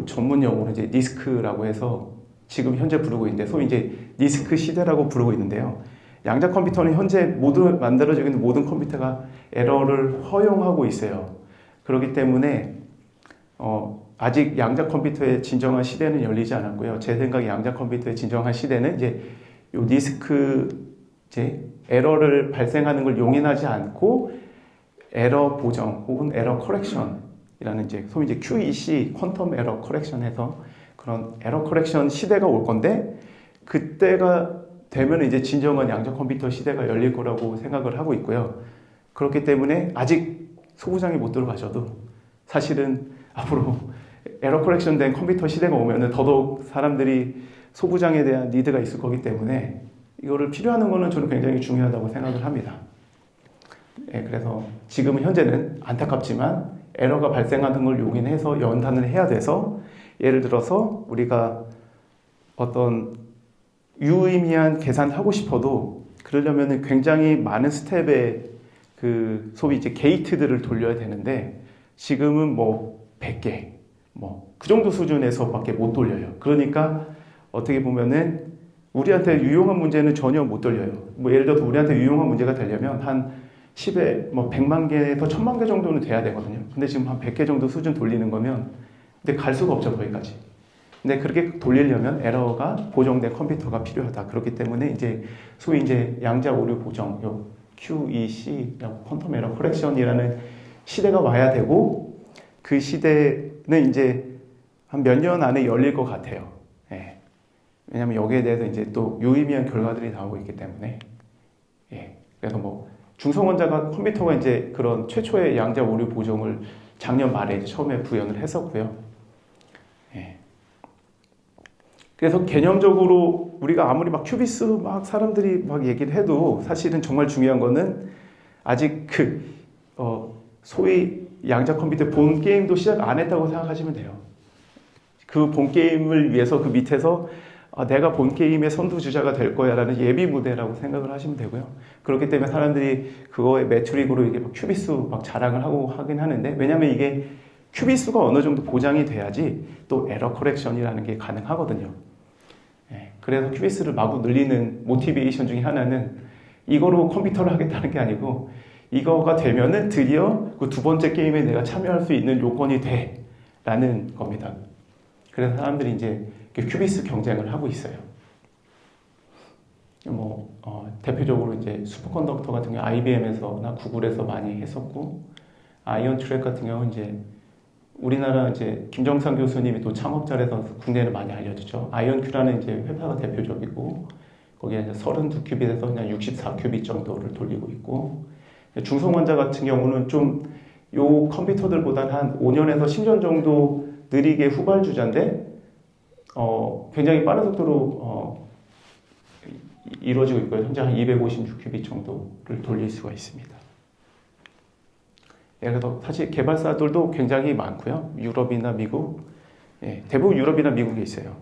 전문 용어로 이제 니스크라고 해서 지금 현재 부르고 있는데, 소위 이제 니스크 시대라고 부르고 있는데요. 양자 컴퓨터는 현재 만들어지고 있는 모든 컴퓨터가 에러를 허용하고 있어요. 그렇기 때문에 아직 양자 컴퓨터의 진정한 시대는 열리지 않았고요. 제 생각에 양자 컴퓨터의 진정한 시대는 이제 요 니스크, 이제 에러를 발생하는 걸 용인하지 않고 에러 보정 혹은 에러 커렉션이라는 이제 소위 이제 QEC, 퀀텀 에러 커렉션에서 그런 에러 커렉션 시대가 올 건데, 그때가 되면 이제 진정한 양자 컴퓨터 시대가 열릴 거라고 생각을 하고 있고요. 그렇기 때문에 아직 소부장이 못 들어가셔도 사실은 앞으로 에러 커렉션 된 컴퓨터 시대가 오면은 더더욱 사람들이 소부장에 대한 니드가 있을 거기 때문에 이거를 필요하는 거는 저는 굉장히 중요하다고 생각을 합니다. 예, 그래서 지금은 현재는 안타깝지만 에러가 발생하는 걸 용인해서 연산을 해야 돼서, 예를 들어서 우리가 어떤 유의미한 계산을 하고 싶어도 그러려면 굉장히 많은 스텝의 그 소위 이제 게이트들을 돌려야 되는데, 지금은 뭐 100개 뭐 그 정도 수준에서밖에 못 돌려요. 그러니까 어떻게 보면은 우리한테 유용한 문제는 전혀 못 돌려요. 뭐 예를 들어서 우리한테 유용한 문제가 되려면 한 10에 뭐 100만 개에서 1000만 개 정도는 돼야 되거든요. 근데 지금 한 100개 정도 수준 돌리는 거면, 근데 갈 수가 없죠, 거기까지. 근데 그렇게 돌리려면 에러가 보정된 컴퓨터가 필요하다. 그렇기 때문에 이제 소위 이제 양자 오류 보정, 요 QEC, 퀀텀 에러 커렉션이라는 시대가 와야 되고, 그 시대는 이제 한 몇 년 안에 열릴 것 같아요. 예. 왜냐하면 여기에 대해서 이제 또 유의미한 결과들이 나오고 있기 때문에. 예. 그래서 뭐 중성원자가 컴퓨터가 이제 그런 최초의 양자 오류 보정을 작년 말에 이제 처음에 구현을 했었고요. 예. 그래서 개념적으로 우리가 아무리 막 큐비스 막 사람들이 막 얘기를 해도 사실은 정말 중요한 거는 아직 소위 양자 컴퓨터 본 게임도 시작 안 했다고 생각하시면 돼요. 그 본 게임을 위해서 그 밑에서 내가 본 게임의 선두주자가 될 거야 라는 예비 무대라고 생각을 하시면 되고요. 그렇기 때문에 사람들이 그거의 매트릭으로 이게 막 큐비수 막 자랑을 하고 하긴 하는데, 왜냐면 이게 큐비수가 어느 정도 보장이 돼야지 또 에러 커렉션이라는 게 가능하거든요. 예, 그래서 큐비수를 마구 늘리는 모티베이션 중에 하나는 이거로 컴퓨터를 하겠다는 게 아니고, 이거가 되면은 드디어 그 두 번째 게임에 내가 참여할 수 있는 요건이 돼 라는 겁니다. 그래서 사람들이 이제 큐비스 경쟁을 하고 있어요. 대표적으로 이제 슈퍼컨덕터 같은 경우 IBM에서나 구글에서 많이 했었고, 아이언 트랙 같은 경우는 이제 우리나라 이제 김정상 교수님이 또 창업자라서 국내에는 많이 알려지죠. 아이언큐라는 이제 회사가 대표적이고, 거기에 이제 32큐빗에서 그냥 64큐빗 정도를 돌리고 있고, 중성원자 같은 경우는 좀 요 컴퓨터들보다 한 5년에서 10년 정도 느리게 후발주자인데, 굉장히 빠른 속도로 이루어지고 있고요. 현재 한 256큐빗 정도를 돌릴 수가 있습니다. 그래서 사실 개발사들도 굉장히 많고요. 유럽이나 미국, 대부분 유럽이나 미국에 있어요.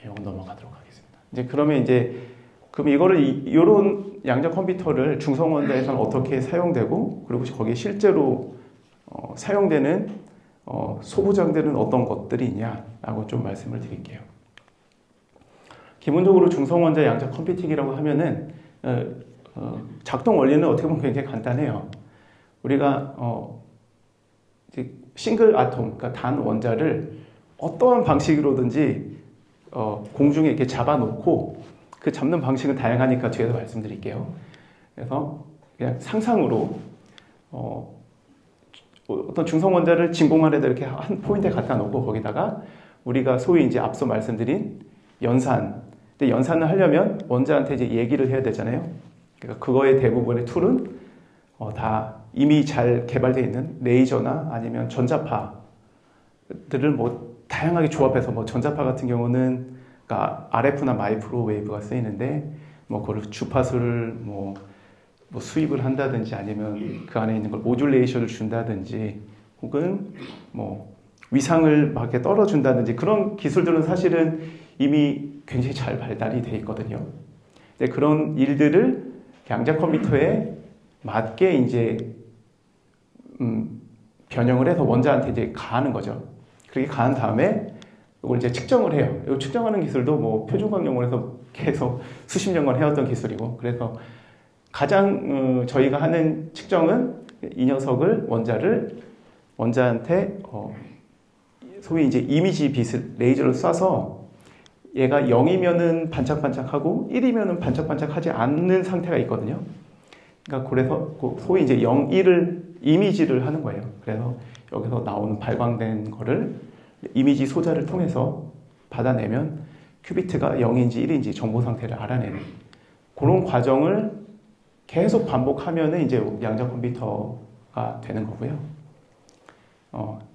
이거 넘어가도록 하겠습니다. 이제 그러면 그럼 이거를 이런 양자 컴퓨터를 중성원자에서는 어떻게 사용되고, 그리고 거기에 실제로 사용되는 소부장들은 어떤 것들이 있냐라고 좀 말씀을 드릴게요. 기본적으로 중성원자 양자 컴퓨팅이라고 하면은 작동 원리는 어떻게 보면 굉장히 간단해요. 우리가 싱글 아톰, 그러니까 단 원자를 어떠한 방식으로든지 공중에 이렇게 잡아놓고, 그 잡는 방식은 다양하니까 뒤에서 말씀드릴게요. 그래서 그냥 상상으로 어떤 중성 원자를 진공안에다 이렇게 한 포인트에 갖다 놓고, 거기다가 우리가 소위 이제 앞서 말씀드린 연산. 근데 연산을 하려면 원자한테 이제 얘기를 해야 되잖아요. 그러니까 그거의 대부분의 툴은 다 이미 잘 개발되어 있는 레이저나 아니면 전자파들을 다양하게 조합해서, 전자파 같은 경우는 그러니까 RF나 마이크로웨이브가 쓰이는데, 그거를 주파수를 수입을 한다든지, 아니면 그 안에 있는 걸 모듈레이션을 준다든지, 혹은 위상을 막 이렇게 떨어준다든지, 그런 기술들은 사실은 이미 굉장히 잘 발달이 돼 있거든요. 근데 그런 일들을 양자 컴퓨터에 맞게 이제 변형을 해서 원자한테 이제 가하는 거죠. 그렇게 가한 다음에 이걸 이제 측정을 해요. 이 측정하는 기술도 표준광 연구에서 계속 수십 년간 해왔던 기술이고, 그래서 가장 저희가 하는 측정은 이 녀석을 원자한테 소위 이제 이미지 빛을 레이저를 쏴서 얘가 0이면은 반짝반짝하고 1이면은 반짝반짝하지 않는 상태가 있거든요. 그러니까 그래서 소위 이제 0, 1을 이미지를 하는 거예요. 그래서 여기서 나오는 발광된 거를 이미지 소자를 통해서 받아내면 큐비트가 0인지 1인지 정보 상태를 알아내는 그런 과정을 계속 반복하면은 이제 양자 컴퓨터가 되는 거고요.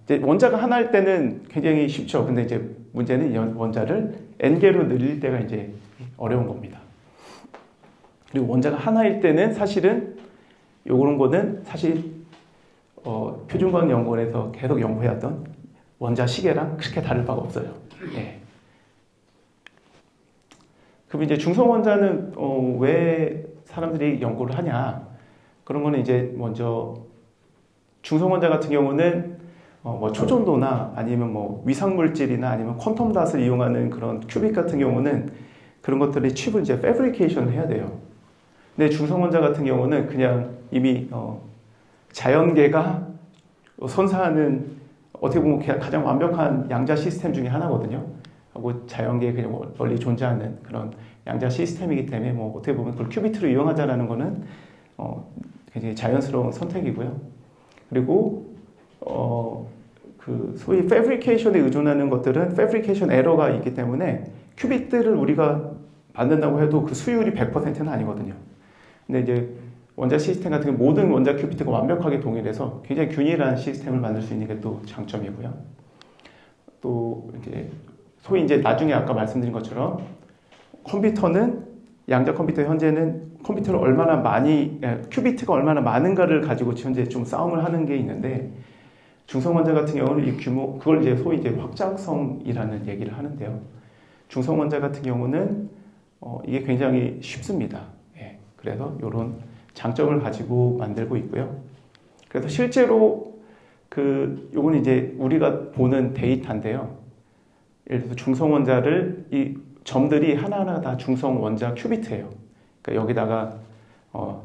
이제 원자가 하나일 때는 굉장히 쉽죠. 근데 이제 문제는 원자를 n개로 늘릴 때가 이제 어려운 겁니다. 그리고 원자가 하나일 때는 사실은 요런 거는 사실 표준광 연구원에서 계속 연구해왔던 원자 시계랑 그렇게 다를 바가 없어요. 그럼 이제 중성 원자는 왜 사람들이 연구를 하냐? 그런 거는 이제 먼저 중성 원자 같은 경우는 초전도나 아니면 위상 물질이나 아니면 퀀텀 닷을 이용하는 그런 큐빅 같은 경우는 그런 것들이 칩을 이제 패브리케이션을 해야 돼요. 근데 중성 원자 같은 경우는 그냥 이미 자연계가 선사하는 어떻게 보면 가장 완벽한 양자 시스템 중에 하나거든요. 하고 자연계에 그냥 널리 존재하는 그런 양자 시스템이기 때문에 어떻게 보면 그걸 큐비트로 이용하자라는 거는 굉장히 자연스러운 선택이고요. 그리고 그 소위 패브리케이션에 의존하는 것들은 패브리케이션 에러가 있기 때문에 큐빗들을 우리가 만든다고 해도 그 수율이 100%는 아니거든요. 근데 이제 원자 시스템 같은 경우 모든 원자 큐비트가 완벽하게 동일해서 굉장히 균일한 시스템을 만들 수 있는 게 또 장점이고요. 또 이제 소위 이제 나중에 아까 말씀드린 것처럼 컴퓨터는 양자 컴퓨터 현재는 컴퓨터를 얼마나 많이 큐비트가 얼마나 많은가를 가지고 현재 좀 싸움을 하는 게 있는데, 중성 원자 같은 경우는 이 규모 그걸 이제 소위 이제 확장성이라는 얘기를 하는데요. 중성 원자 같은 경우는 이게 굉장히 쉽습니다. 그래서 이런 장점을 가지고 만들고 있고요. 그래서 실제로 요건 이제 우리가 보는 데이터인데요. 예를 들어서 중성 원자를 이 점들이 하나하나 다 중성 원자 큐비트예요. 그러니까 여기다가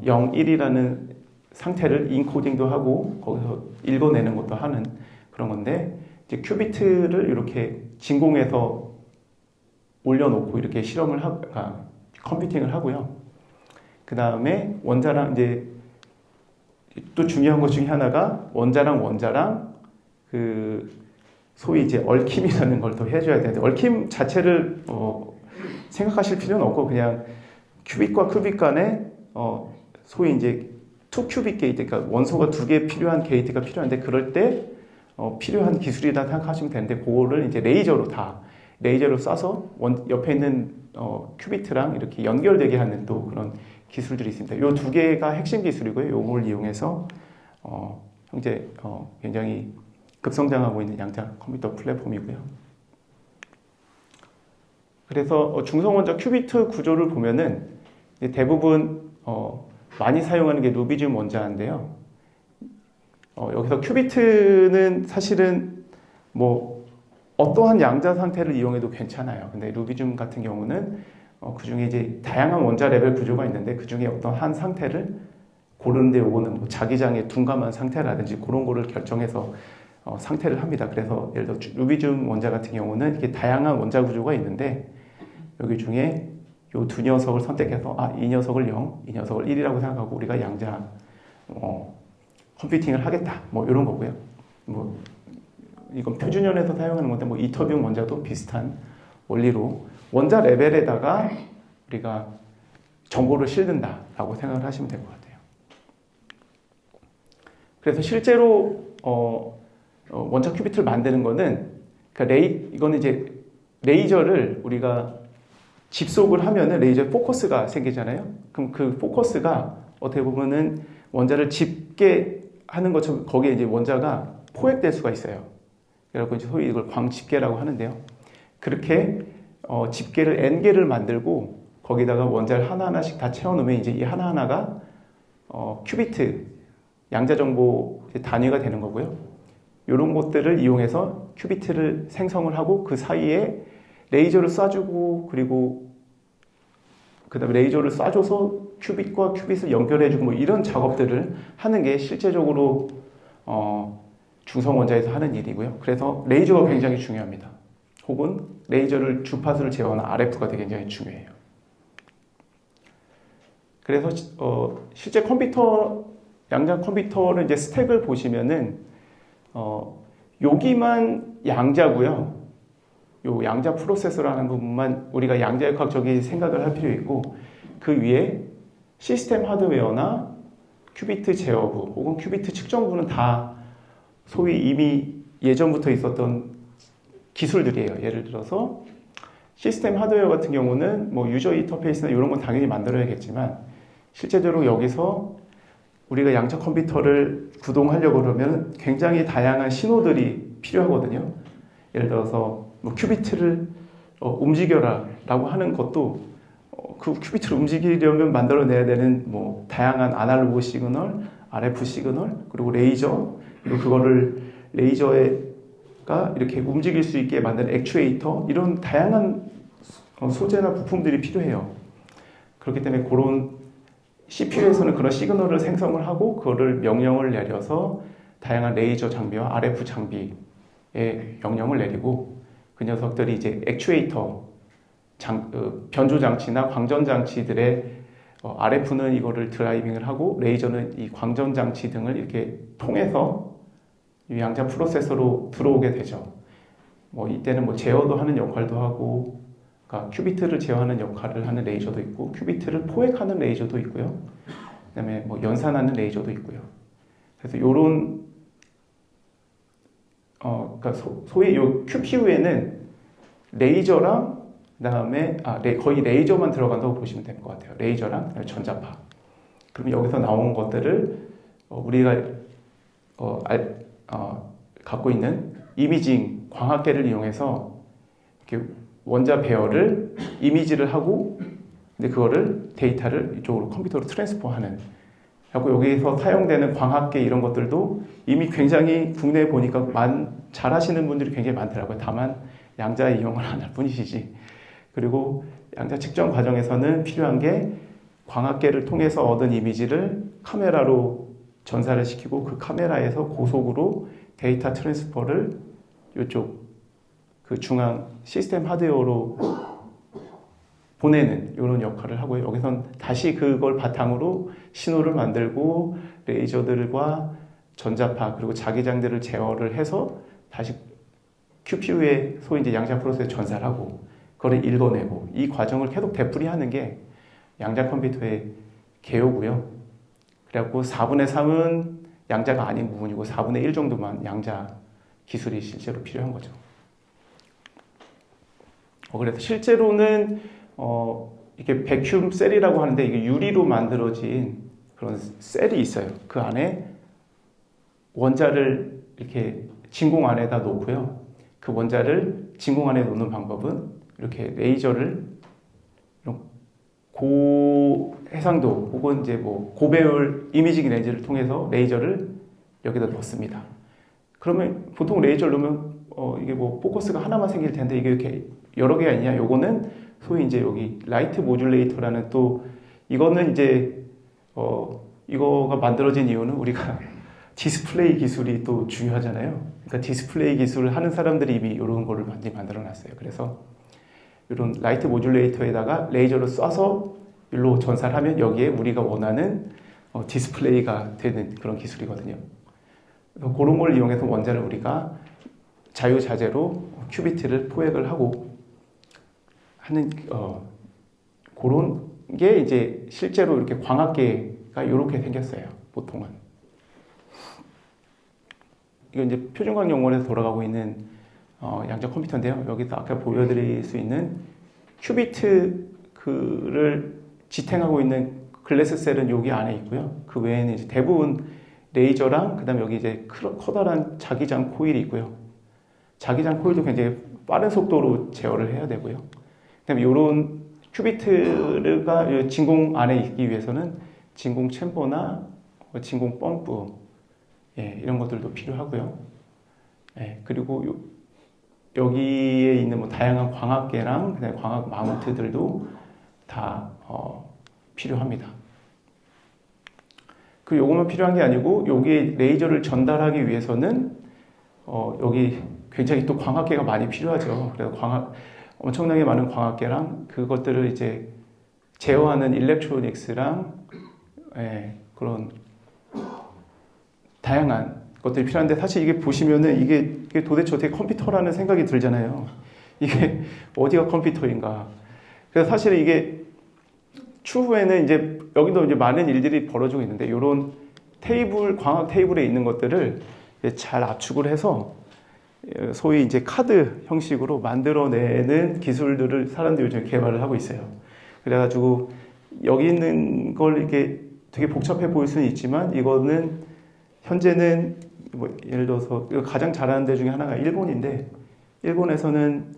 0, 1이라는 상태를 인코딩도 하고 거기서 읽어내는 것도 하는 그런 건데, 이제 큐비트를 이렇게 진공해서 올려놓고 이렇게 컴퓨팅을 하고요. 그 다음에 원자랑 이제 또 중요한 것 중에 하나가 원자랑 그 소위 이제 얽힘이라는 걸 더 해줘야 되는데, 얽힘 자체를 생각하실 필요는 없고 그냥 큐빅과 큐빅 간에 소위 이제 투 큐빅 게이트, 그러니까 원소가 두 개 필요한 게이트가 필요한데, 그럴 때 필요한 기술이다 생각하시면 되는데, 그거를 이제 레이저로 쏴서 옆에 있는 큐비트랑 이렇게 연결되게 하는 또 그런 기술들이 있습니다. 이 두 개가 핵심 기술이고요. 이걸 이용해서 현재 굉장히 급성장하고 있는 양자 컴퓨터 플랫폼이고요. 그래서 중성원자 큐비트 구조를 보면은 대부분 많이 사용하는 게 루비dium 원자인데요. 여기서 큐비트는 사실은 뭐 어떠한 양자 상태를 이용해도 괜찮아요. 근데 루비dium 같은 경우는 그 중에 이제 다양한 원자 레벨 구조가 있는데, 그 중에 어떤 한 상태를 고르는데, 요거는 뭐 자기장에 둔감한 상태라든지 그런 거를 결정해서 상태를 합니다. 그래서 예를 들어 루비dium 원자 같은 경우는 이렇게 다양한 원자 구조가 있는데, 여기 중에 요 두 녀석을 선택해서 이 녀석을 0, 이 녀석을 1이라고 생각하고 우리가 양자 컴퓨팅을 하겠다. 뭐 이런 거고요. 뭐 이건 표준연에서 사용하는 건데, 뭐 이터비움 원자도 비슷한 원리로 원자 레벨에다가 우리가 정보를 실는다라고 생각을 하시면 될 것 같아요. 그래서 실제로 원자 큐비트를 만드는 거는, 이거는 이제 레이저를 우리가 집속을 하면은 레이저 포커스가 생기잖아요. 그럼 그 포커스가 어떻게 보면은 원자를 집게 하는 것처럼 거기에 이제 원자가 포획될 수가 있어요. 그래서 이제 소위 이걸 광집게라고 하는데요. 그렇게 집게를 N개를 만들고 거기다가 원자를 하나하나씩 다 채워놓으면 이제 이 하나하나가 큐비트, 양자 정보 단위가 되는 거고요. 이런 것들을 이용해서 큐비트를 생성을 하고, 그 사이에 레이저를 쏴주고, 그리고 그 다음에 레이저를 쏴줘서 큐빗과 큐빗을 연결해주고, 뭐 이런 작업들을 하는 게 실제적으로 중성원자에서 하는 일이고요. 그래서 레이저가 굉장히 중요합니다. 혹은 레이저를 주파수를 제어하는 RF가 되게 굉장히 중요해요. 그래서 실제 양자 컴퓨터를 이제 스택을 보시면은 여기만 양자고요. 요 양자 프로세서라는 부분만 우리가 양자역학적인 생각을 할 필요 있고, 그 위에 시스템 하드웨어나 큐비트 제어부 혹은 큐비트 측정부는 다 소위 이미 예전부터 있었던 기술들이에요. 예를 들어서 시스템 하드웨어 같은 경우는 뭐 유저 인터페이스나 이런 건 당연히 만들어야겠지만, 실제적으로 여기서 우리가 양자 컴퓨터를 구동하려고 그러면 굉장히 다양한 신호들이 필요하거든요. 예를 들어서 뭐 큐비트를 움직여라 라고 하는 것도 그 큐비트를 움직이려면 만들어내야 되는 뭐 다양한 아날로그 시그널, RF 시그널, 그리고 레이저, 그리고 그거를 레이저가 이렇게 움직일 수 있게 만드는 액추에이터, 이런 다양한 소재나 부품들이 필요해요. 그렇기 때문에 그런 CPU에서는 그런 시그널을 생성을 하고 그거를 명령을 내려서 다양한 레이저 장비와 RF 장비에 명령을 내리고, 그 녀석들이 이제 액추에이터, 변조 장치나 광전 장치들의 RF는 이거를 드라이빙을 하고, 레이저는 이 광전 장치 등을 이렇게 통해서 이 양자 프로세서로 들어오게 되죠. 뭐 이때는 뭐 제어도 하는 역할도 하고, 그러니까 큐비트를 제어하는 역할을 하는 레이저도 있고, 큐비트를 포획하는 레이저도 있고요. 그다음에 뭐 연산하는 레이저도 있고요. 그래서 요런 그러니까 소위 요 QPU에는 레이저랑 그다음에 거의 레이저만 들어간다고 보시면 될 것 같아요. 레이저랑 전자파. 그럼 여기서 나온 것들을 우리가 갖고 있는 이미징 광학계를 이용해서 이렇게 원자 배열을 이미지를 하고, 근데 그거를 데이터를 이쪽으로 컴퓨터로 트랜스퍼하는. 하고 여기서 사용되는 광학계 이런 것들도 이미 굉장히 국내에 보니까 잘 하시는 분들이 굉장히 많더라고요. 다만 양자 이용을 안 할 뿐이시지. 그리고 양자 측정 과정에서는 필요한 게 광학계를 통해서 얻은 이미지를 카메라로 전사를 시키고, 그 카메라에서 고속으로 데이터 트랜스퍼를 이쪽 그 중앙 시스템 하드웨어로 보내는 이런 역할을 하고요. 여기선 다시 그걸 바탕으로 신호를 만들고 레이저들과 전자파 그리고 자기장들을 제어를 해서 다시 QPU에 소위 이제 양자 프로세서에 전사를 하고 그걸 읽어내고 이 과정을 계속 되풀이하는 게 양자 컴퓨터의 개요고요. 그래갖고 4분의 3은 양자가 아닌 부분이고 4분의 1 정도만 양자 기술이 실제로 필요한 거죠. 그래서 실제로는 이게 백큐럼 셀이라고 하는데 이게 유리로 만들어진 그런 셀이 있어요. 그 안에 원자를 이렇게 진공 안에다 놓고요. 그 원자를 진공 안에 놓는 방법은 이렇게 레이저를 고해상도 혹은 이제 뭐 고배율 이미징 렌즈를 통해서 레이저를 여기다 넣습니다. 그러면 보통 레이저를 넣으면 이게 뭐 포커스가 하나만 생길 텐데 이게 이렇게 여러 개가 있냐? 요거는 소위 이제 여기 라이트 모듈레이터라는 또 이거는 이제 이거가 만들어진 이유는 우리가 디스플레이 기술이 또 중요하잖아요. 그러니까 디스플레이 기술을 하는 사람들이 이미 이런 거를 많이 만들어 놨어요. 그래서 이런 라이트 모듈레이터에다가 레이저를 쏴서 일로 전사를 하면 여기에 우리가 원하는 디스플레이가 되는 그런 기술이거든요. 그래서 그런 걸 이용해서 원자를 우리가 자유자재로 큐비트를 포획을 하고 하는 그런 게 이제 실제로 이렇게 광학계가 이렇게 생겼어요. 보통은. 이건 이제 표준과학 연구원에서 돌아가고 있는 양자 컴퓨터인데요. 여기서 아까 보여드릴 수 있는 큐비트를 지탱하고 있는 글래스 셀은 여기 안에 있고요. 그 외에는 이제 대부분 레이저랑 그다음에 여기 이제 커다란 자기장 코일이 있고요. 자기장 코일도 굉장히 빠른 속도로 제어를 해야 되고요. 그다음에 이런 큐비트가 진공 안에 있기 위해서는 진공 챔버나 진공 펌프 이런 것들도 필요하고요. 그리고 여기에 있는 뭐 다양한 광학계랑 그다음에 광학 마운트들도 다 필요합니다. 그 요것만 필요한 게 아니고 여기에 레이저를 전달하기 위해서는 여기 굉장히 또 광학계가 많이 필요하죠. 그래서 엄청나게 많은 광학계랑 그것들을 이제 제어하는 일렉트로닉스랑 그런 다양한 것들이 필요한데 사실 이게 보시면은 이게 도대체 어떻게 컴퓨터라는 생각이 들잖아요. 이게 어디가 컴퓨터인가. 그래서 사실 이게 추후에는 이제 여기도 이제 많은 일들이 벌어지고 있는데 이런 광학 테이블에 있는 것들을 잘 압축을 해서 소위 이제 카드 형식으로 만들어내는 기술들을 사람들이 요즘 개발을 하고 있어요. 그래가지고 여기 있는 걸 이게 되게 복잡해 보일 수는 있지만 이거는 현재는 뭐 예를 들어서 가장 잘하는 데 중에 하나가 일본인데 일본에서는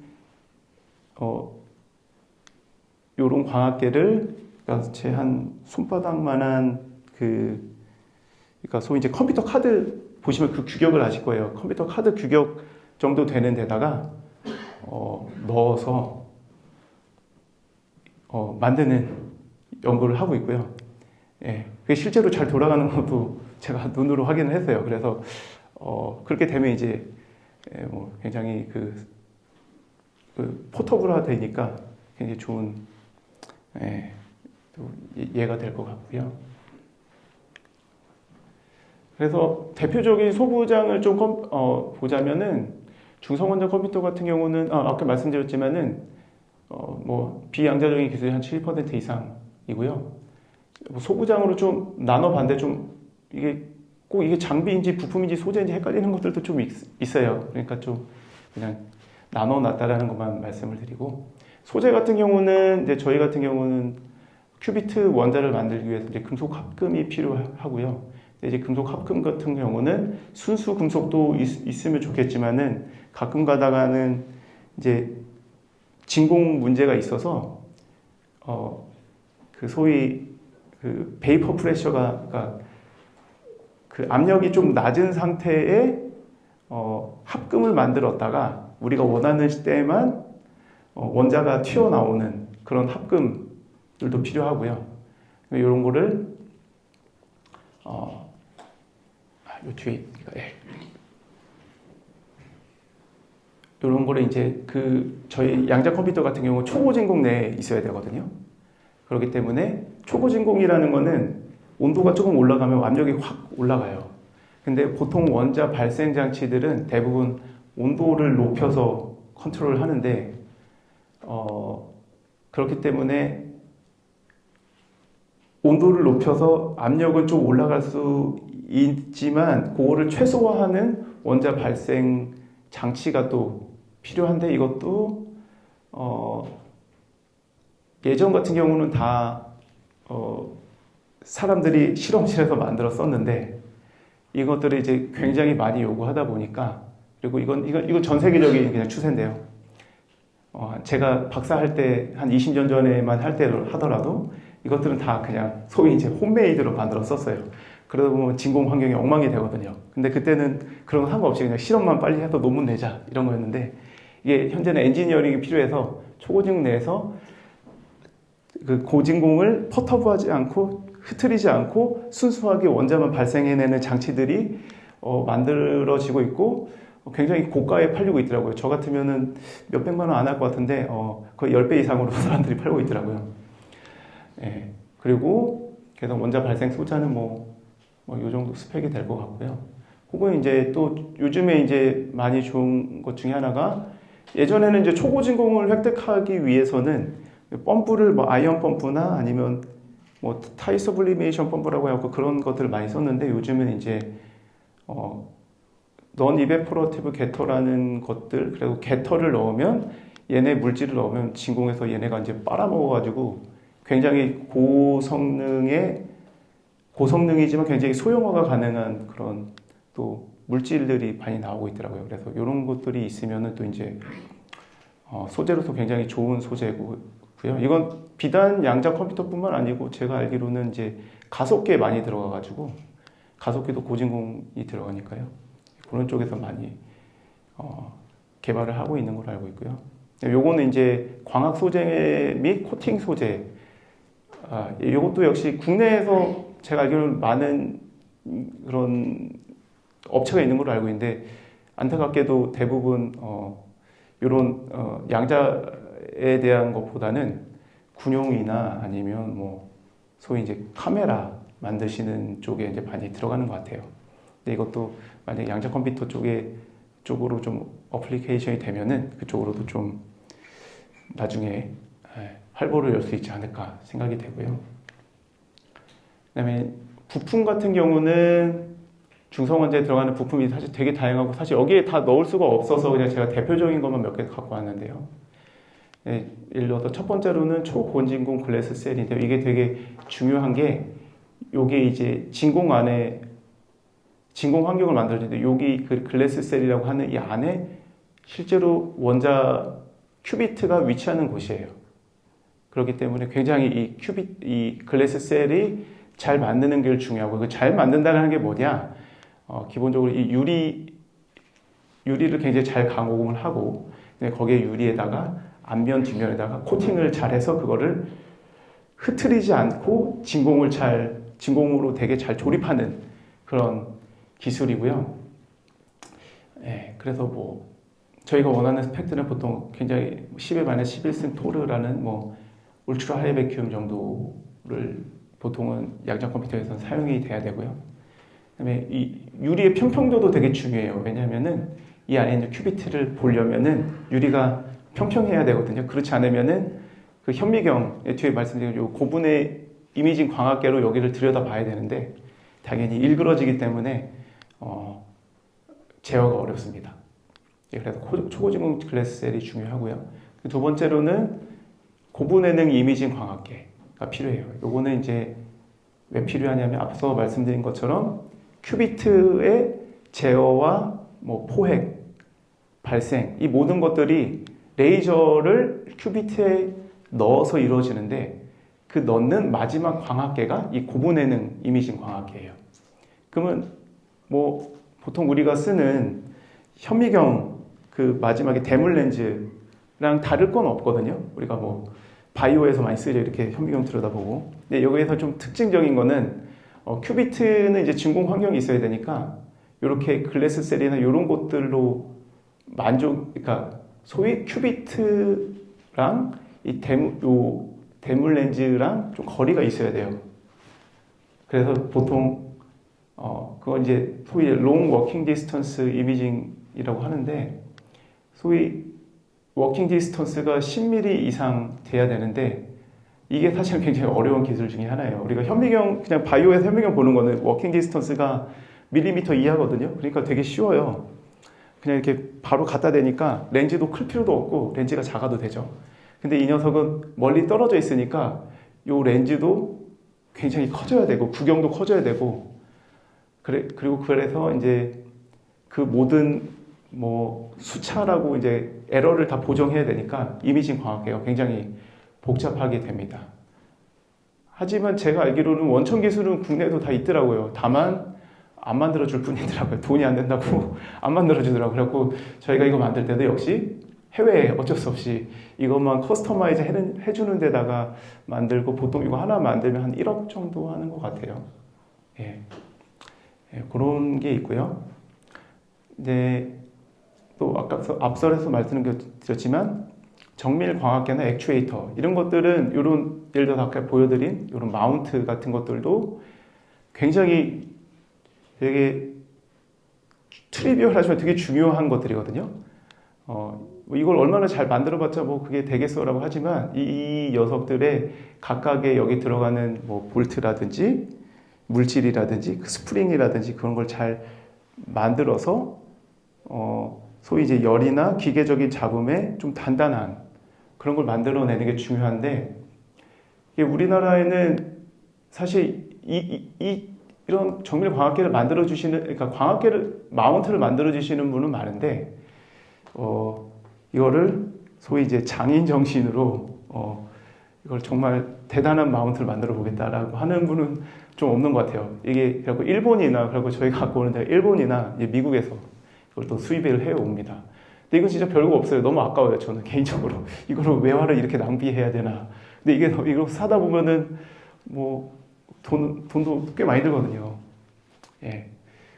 요런 광학계를 그러니까 제 한 손바닥만한 그러니까 소위 이제 컴퓨터 카드 보시면 그 규격을 아실 거예요. 컴퓨터 카드 규격 정도 되는 데다가 넣어서 만드는 연구를 하고 있고요. 그게 실제로 잘 돌아가는 것도 제가 눈으로 확인을 했어요. 그래서 그렇게 되면 이제 뭐 굉장히 그 포터블화 되니까 굉장히 좋은 또 예가 될 것 같고요. 그래서 대표적인 소부장을 좀 보자면은 중성원자 컴퓨터 같은 경우는 아까 말씀드렸지만은 뭐 비양자적인 기술이 한 7% 이상이고요. 소부장으로 좀 나눠봤는데 좀 이게 꼭 이게 장비인지 부품인지 소재인지 헷갈리는 것들도 좀 있어요. 그러니까 좀 그냥 나눠놨다라는 것만 말씀을 드리고 소재 같은 경우는 이제 저희 같은 경우는 큐비트 원자를 만들기 위해서 이제 금속 합금이 필요하고요. 이제 금속 합금 같은 경우는 순수 금속도 있으면 좋겠지만은 가끔 가다가는 이제 진공 문제가 있어서 그 소위 그 베이퍼 프레셔가 그러니까 그 압력이 좀 낮은 상태에 합금을 만들었다가 우리가 원하는 때에만 원자가 튀어나오는 그런 합금들도 필요하고요. 이런 거를 요 뒤에 이런 거를 이제 저희 양자 컴퓨터 같은 경우 초고진공 내에 있어야 되거든요. 그렇기 때문에 초고진공이라는 거는 온도가 조금 올라가면 압력이 확 올라가요. 근데 보통 원자 발생 장치들은 대부분 온도를 높여서 컨트롤을 하는데, 그렇기 때문에 온도를 높여서 압력은 좀 올라갈 수 있지만 그거를 최소화하는 원자 발생 장치가 또 필요한데, 이것도 예전 같은 경우는 다 사람들이 실험실에서 만들었었는데, 이것들을 이제 굉장히 많이 요구하다 보니까, 그리고 이건 전 세계적인 그냥 추세인데요. 제가 박사할 때 한 20년 전에만 할 때 하더라도 이것들은 다 그냥 소위 이제 홈메이드로 만들었었어요. 그러다 보면 진공 환경이 엉망이 되거든요. 근데 그때는 그런 거 상관없이 그냥 실험만 빨리 해서 논문 내자 이런 거였는데, 이게 현재는 엔지니어링이 필요해서 초고진공 내에서 그 고진공을 퍼터브하지 않고 흐트리지 않고 순수하게 원자만 발생해내는 장치들이 만들어지고 있고, 굉장히 고가에 팔리고 있더라고요. 저 같으면은 몇백만 원 안 할 것 같은데 거의 10배 이상으로 사람들이 팔고 있더라고요. 예. 그리고 그래서 원자 발생 소자는 요 정도 스펙이 될 것 같고요. 혹은 이제 또 요즘에 이제 많이 좋은 것 중에 하나가, 예전에는 이제 초고진공을 획득하기 위해서는 펌프를 아이언 펌프나 아니면 타이 서블리메이션 펌프라고 해갖고 그런 것들을 많이 썼는데, 요즘은 이제 넌 이베포러티브 게터라는 것들, 그리고 게터를 넣으면 얘네 물질을 넣으면 진공에서 얘네가 이제 빨아먹어가지고 굉장히 고성능이지만 굉장히 소형화가 가능한 그런 또 물질들이 많이 나오고 있더라고요. 그래서 이런 것들이 있으면은 또 이제 소재로서 굉장히 좋은 소재고요. 이건 비단 양자 컴퓨터뿐만 아니고 제가 알기로는 이제 가속기에 많이 들어가가지고, 가속기도 고진공이 들어가니까요. 그런 쪽에서 많이 개발을 하고 있는 걸로 알고 있고요. 요거는 이제 광학 소재 및 코팅 소재. 요것도 역시 국내에서 제가 알기로는 많은 그런 업체가 있는 걸로 알고 있는데, 안타깝게도 대부분 이런 양자에 대한 것보다는 군용이나 아니면 소위 이제 카메라 만드시는 쪽에 이제 많이 들어가는 것 같아요. 근데 이것도 만약에 양자 컴퓨터 쪽으로 좀 어플리케이션이 되면은 그쪽으로도 좀 나중에 활보를 열 수 있지 않을까 생각이 되고요. 그다음에 부품 같은 경우는 중성원자에 들어가는 부품이 사실 되게 다양하고, 사실 여기에 다 넣을 수가 없어서 그냥 제가 대표적인 것만 몇 개 갖고 왔는데요. 예를 들어서 첫 번째로는 초고진공 글래스 셀인데요. 이게 되게 중요한 게, 요게 이제 진공 안에 진공 환경을 만들어주는데, 여기 그 글래스 셀이라고 하는 이 안에 실제로 원자 큐비트가 위치하는 곳이에요. 그렇기 때문에 굉장히 이 글래스 셀이 잘 만드는 게 중요하고, 그 잘 만든다는 게 뭐냐? 기본적으로 이 유리를 굉장히 잘 가공을 하고, 거기에 유리에다가 앞면, 뒷면에다가 코팅을 잘 해서 그거를 흐트리지 않고 진공으로 되게 잘 조립하는 그런 기술이고요. 그래서 저희가 원하는 스펙들은 보통 굉장히 10의 마이너스 11승 토르라는 울트라 하이 베큐um 정도를 보통은 양자 컴퓨터에서는 사용이 돼야 되고요. 그다음에 이 유리의 평평도도 되게 중요해요. 왜냐하면은 이 안에 있는 큐비트를 보려면은 유리가 평평해야 되거든요. 그렇지 않으면은 그 현미경 뒤에 말씀드린 요 고분의 이미징 광학계로 여기를 들여다봐야 되는데, 당연히 일그러지기 때문에 제어가 어렵습니다. 그래서 초고진공 글래스 셀이 중요하고요. 두 번째로는 고분해능 이미징 광학계가 필요해요. 요거는 이제 왜 필요하냐면, 앞서 말씀드린 것처럼 큐비트의 제어와 포획, 발생, 이 모든 것들이 레이저를 큐비트에 넣어서 이루어지는데, 그 넣는 마지막 광학계가 이 고분해능 이미징 광학계예요. 그러면 보통 우리가 쓰는 현미경 그 마지막에 대물 렌즈랑 다를 건 없거든요. 우리가 바이오에서 많이 쓰죠. 이렇게 현미경 들여다보고. 근데 여기에서 좀 특징적인 거는 큐비트는 이제 진공 환경이 있어야 되니까 이렇게 글래스 셀이나 이런 것들로 그러니까 소위 큐비트랑 대물 렌즈랑 좀 거리가 있어야 돼요. 그래서 보통 그건 이제 소위 롱 워킹 디스턴스 이미징이라고 하는데, 소위 워킹 디스턴스가 10mm 이상 돼야 되는데, 이게 사실 굉장히 어려운 기술 중에 하나예요. 우리가 그냥 바이오에서 현미경 보는 거는 워킹 디스턴스가 밀리미터 이하거든요. 그러니까 되게 쉬워요. 그냥 이렇게 바로 갖다 대니까 렌즈도 클 필요도 없고 렌즈가 작아도 되죠. 근데 이 녀석은 멀리 떨어져 있으니까 요 렌즈도 굉장히 커져야 되고 구경도 커져야 되고, 그리고 그래서 이제 그 모든 수차라고 이제 에러를 다 보정해야 되니까 이미징 광학계가 굉장히 복잡하게 됩니다. 하지만 제가 알기로는 원천 기술은 국내에도 다 있더라고요. 다만 안 만들어줄 뿐이더라고요. 돈이 안 된다고 안 만들어주더라고요. 그래갖고 저희가 이거 만들 때도 역시 해외에 어쩔 수 없이 이것만 커스터마이즈 해주는 데다가 만들고, 보통 이거 하나 만들면 한 1억 정도 하는 것 같아요. 예. 예, 그런 게 있고요. 이제 또 앞서서 말씀드렸지만 정밀 광학계나 액추에이터 이런 것들은 예를 들어서 아까 보여드린 이런 마운트 같은 것들도 굉장히 되게 트리비얼하지만 되게 중요한 것들이거든요. 이걸 얼마나 잘 만들어봤자 그게 되겠어라고 하지만 이 녀석들의 각각의 여기 들어가는 볼트라든지 물질이라든지 스프링이라든지 그런 걸 잘 만들어서 소위 이제 열이나 기계적인 잡음에 좀 단단한 그런 걸 만들어내는 게 중요한데, 이게 우리나라에는 사실 이런 정밀 광학계를 그러니까 마운트를 만들어주시는 분은 많은데, 이거를 소위 이제 장인 정신으로, 이걸 정말 대단한 마운트를 만들어 보겠다라고 하는 분은 좀 없는 것 같아요. 이게, 그리고 그리고 저희가 갖고 오는데 일본이나 미국에서 이걸 또 수입을 해옵니다. 근데 이건 진짜 별거 없어요. 너무 아까워요. 저는 개인적으로. 이거를 외화를 이렇게 낭비해야 되나. 근데 이거 사다 보면은 돈도 꽤 많이 들거든요. 예.